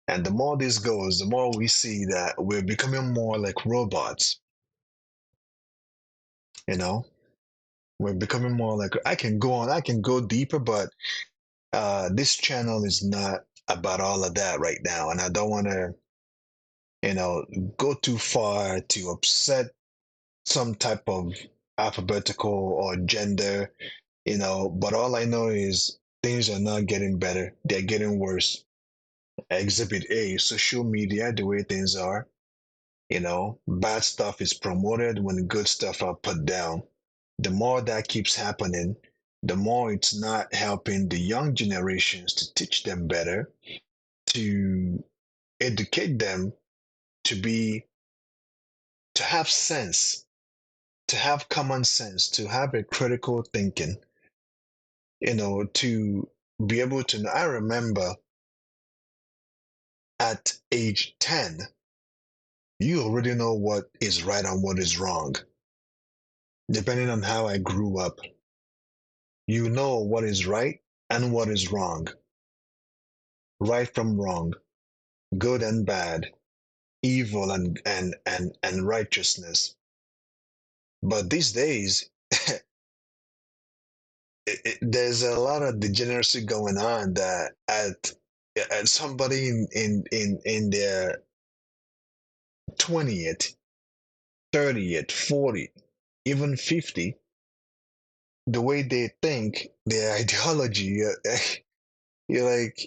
And the more this goes, the more we see that we're becoming more like robots. You know, we're becoming more like I can go on, I can go deeper, but this channel is not about all of that right now, and I don't want to, go too far to upset some type of alphabetical or gender, But all I know is things are not getting better; they're getting worse. Exhibit A: social media, the way things are. Bad stuff is promoted when good stuff are put down. The more that keeps happening, the more it's not helping the young generations to teach them better, to educate them to be, to have sense, to have common sense, to have a critical thinking, to be able to know. I remember at age 10, you already know what is right and what is wrong. Depending on how I grew up, you know what is right and what is wrong, right from wrong, good and bad, evil and righteousness. But these days, there's a lot of degeneracy going on that at somebody in their 20th, 30th, 40, even 50, the way they think, their ideology, you're like,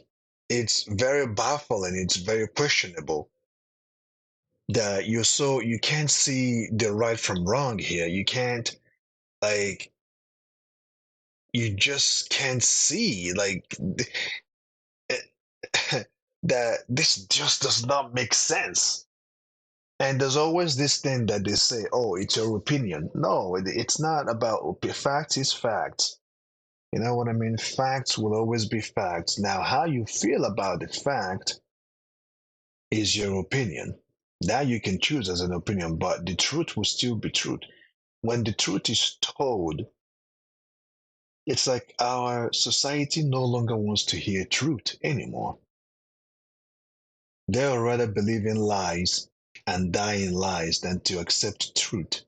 it's very baffling. It's very questionable that you can't see the right from wrong here. You can't, like, you just can't see, like, that this just does not make sense. And there's always this thing that they say, oh, it's your opinion. No, it's not about facts is facts. You know what I mean? Facts will always be facts. Now, how you feel about the fact is your opinion. Now you can choose as an opinion, but the truth will still be truth. When the truth is told, it's like our society no longer wants to hear truth anymore. They'll rather believe in lies and die in lies than to accept truth.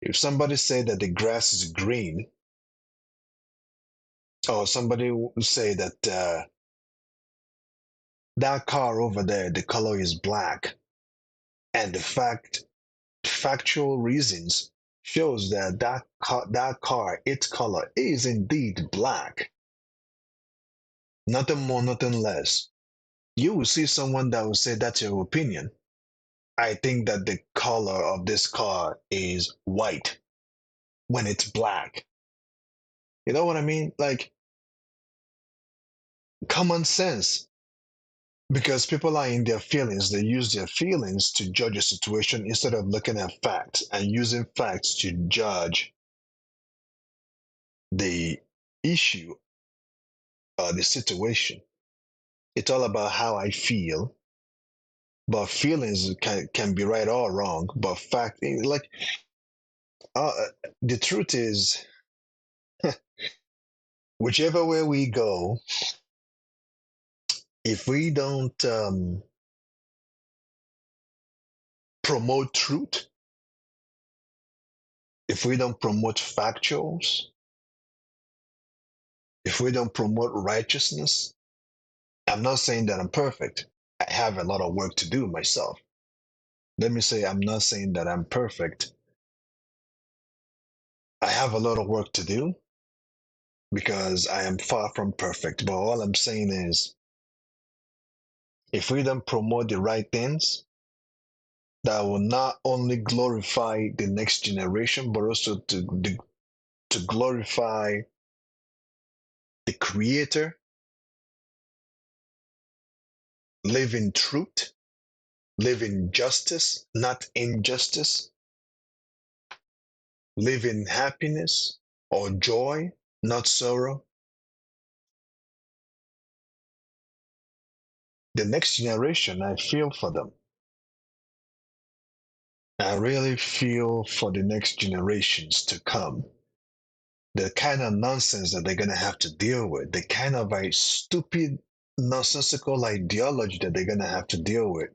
If somebody said that the grass is green, or somebody will say that that car over there, the color is black, and factual reasons shows that that car, its color is indeed black, nothing more, nothing less. You will see someone that will say that's your opinion. I think that the color of this car is white when it's black. You know what I mean? Like common sense. Because people are in their feelings, they use their feelings to judge a situation instead of looking at facts and using facts to judge the issue or the situation. It's all about how I feel, but feelings can be right or wrong, but fact, like the truth is, whichever way we go, if we don't promote truth, if we don't promote factuals, if we don't promote righteousness, I'm not saying that I'm perfect. I have a lot of work to do myself. Let me say, I'm not saying that I'm perfect. I have a lot of work to do because I am far from perfect. But all I'm saying is, if we don't promote the right things, that will not only glorify the next generation, but also to glorify the Creator, live in truth, live in justice, not injustice, live in happiness or joy, not sorrow. The next generation, I feel for them. I really feel for the next generations to come. The kind of nonsense that they're going to have to deal with, the kind of like stupid, nonsensical ideology that they're going to have to deal with.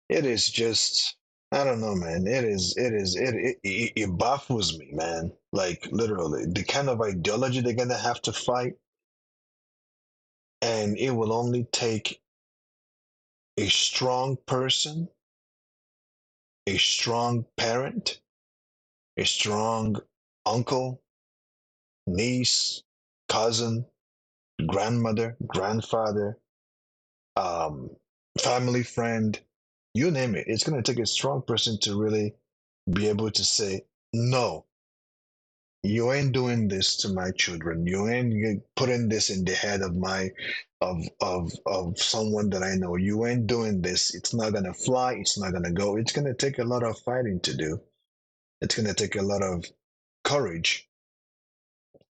It is just, I don't know, man. It baffles me, man. Like literally, the kind of ideology they're going to have to fight, and it will only take a strong person, a strong parent, a strong uncle, niece, cousin, grandmother, grandfather, um, family friend, you name it. It's going to take a strong person to really be able to say, no, you ain't doing this to my children. You ain't putting this in the head of my of someone that I know. You ain't doing this. It's not gonna fly. It's not gonna go. It's gonna take a lot of fighting to do. It's gonna take a lot of courage,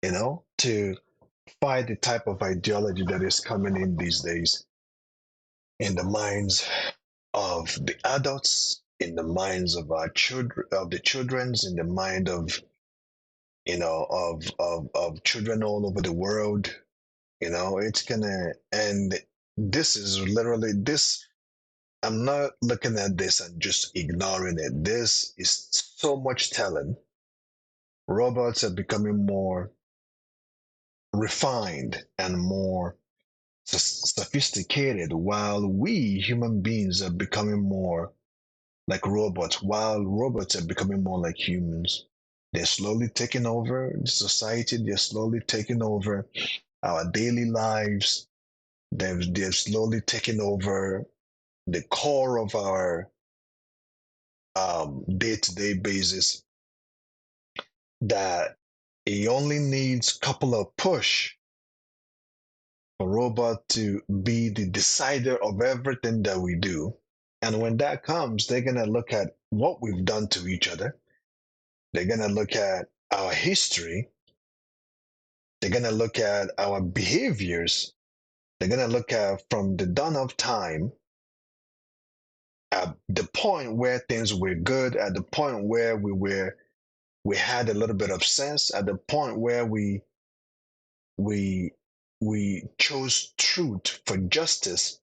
to fight the type of ideology that is coming in these days in the minds of the adults, in the minds of our children, of the children's, in the mind of of children all over the world. It's gonna, and this is literally this. I'm not looking at this and just ignoring it. This is so much telling. Robots are becoming more refined and more sophisticated, while we human beings are becoming more like robots, while robots are becoming more like humans. They're slowly taking over society, they're slowly taking over our daily lives, they're slowly taking over the core of our day-to-day basis, that it only needs a couple of push for robot to be the decider of everything that we do. And when that comes, they're gonna look at what we've done to each other. They're gonna look at our history. They're gonna look at our behaviors. They're gonna look at from the dawn of time, at the point where things were good, at the point where we had a little bit of sense, at the point where we we chose truth for justice,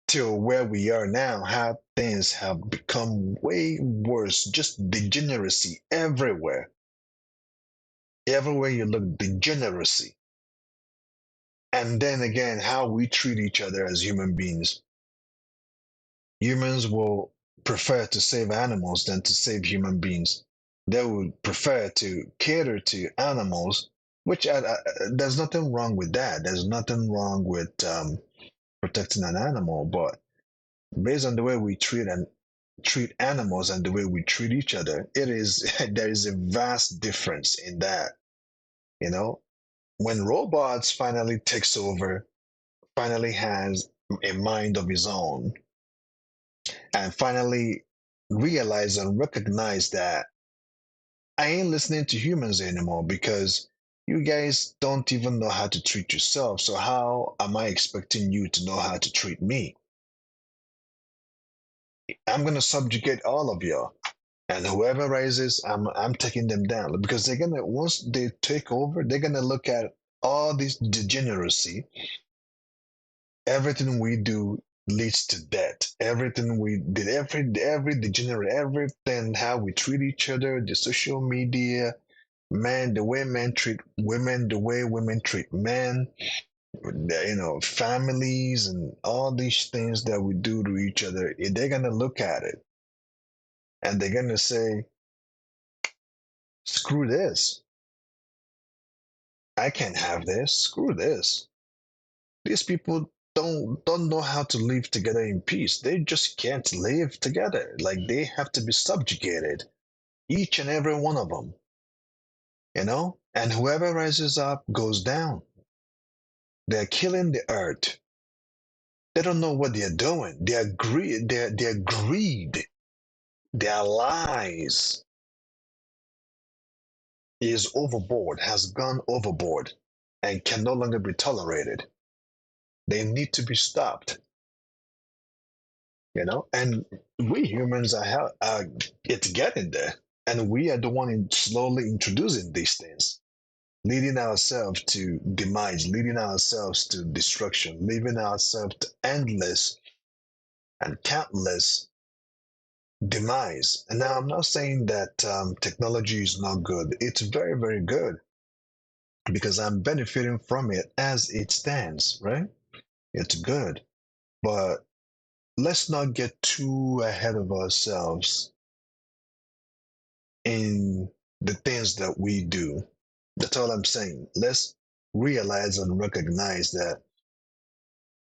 till where we are now, how things have become way worse, just degeneracy everywhere. Everywhere you look, degeneracy. And then again, how we treat each other as human beings. Humans will prefer to save animals than to save human beings. They would prefer to cater to animals, which there's nothing wrong with that. There's nothing wrong with protecting an animal, but based on the way we treat animals and the way we treat each other, it is there is a vast difference in that. You know, when robots finally takes over, finally has a mind of his own, and finally realize and recognize that I ain't listening to humans anymore because you guys don't even know how to treat yourself. So how am I expecting you to know how to treat me? I'm gonna subjugate all of you. And whoever rises, I'm taking them down because they're gonna once they take over, they're gonna look at all this degeneracy. Everything we do leads to death. Everything we did, every degenerate, everything how we treat each other, the social media, man, the way men treat women, the way women treat men, families and all these things that we do to each other, they're gonna look at it and they're gonna say, "Screw this! I can't have this. Screw this." These people don't know how to live together in peace. They just can't live together. Like they have to be subjugated, each and every one of them, And whoever rises up goes down. They're killing the earth. They don't know what they're doing. Their greed, their lies is overboard, has gone overboard, and can no longer be tolerated. They need to be stopped. And we humans are it's getting there, and we are the one slowly introducing these things, leading ourselves to demise, leading ourselves to destruction, leading ourselves to endless and countless demise. And now I'm not saying that technology is not good. It's very, very good because I'm benefiting from it as it stands, right? It's good. But let's not get too ahead of ourselves in the things that we do. That's all I'm saying. Let's realize and recognize that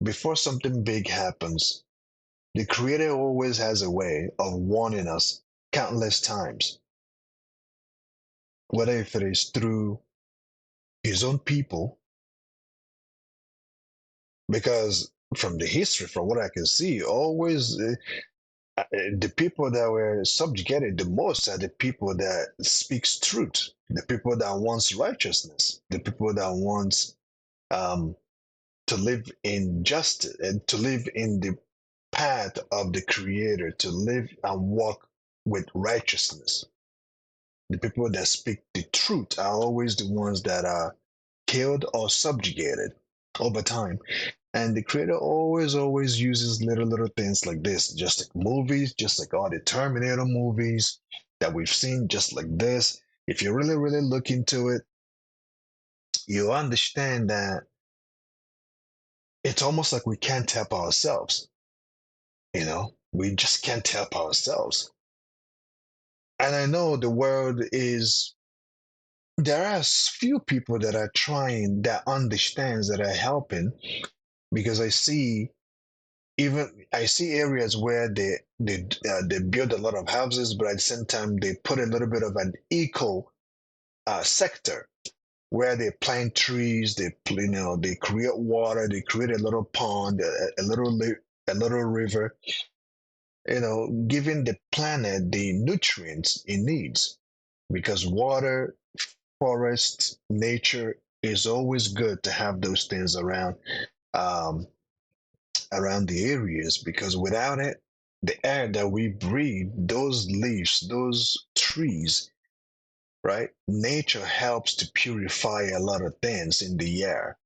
before something big happens, the Creator always has a way of warning us countless times, whether if it is through His own people, because from the history, from what I can see, always the people that were subjugated the most are the people that speaks truth, the people that wants righteousness, the people that wants um, to live in justice and to live in the path of the Creator, to live and walk with righteousness. The people that speak the truth are always the ones that are killed or subjugated over time. And the Creator always uses little things like this, just like movies, just like all the Terminator movies that we've seen, just like this. If you really look into it, you understand that it's almost like we can't help ourselves. We just can't help ourselves. And I know the world is, there are few people that are trying, that understands, that are helping, because I see areas where they build a lot of houses, but at the same time they put a little bit of an eco sector where they plant trees, they create water, they create a little pond, a little river, giving the planet the nutrients it needs, because water, forest, nature is always good to have those things um, around the areas, because without it, the air that we breathe, those leaves, those trees, right? Nature helps to purify a lot of things in the air.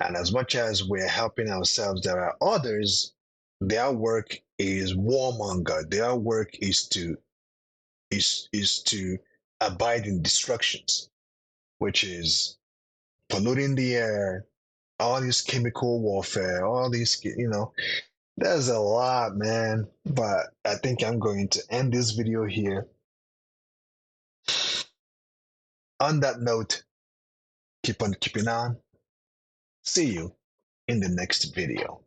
And as much as we're helping ourselves, there are others, their work is warmonger. Their work is to abide in destructions, which is polluting the air, all this chemical warfare, all these. There's a lot, man. But I think I'm going to end this video here. On that note, keep on keeping on. See you in the next video.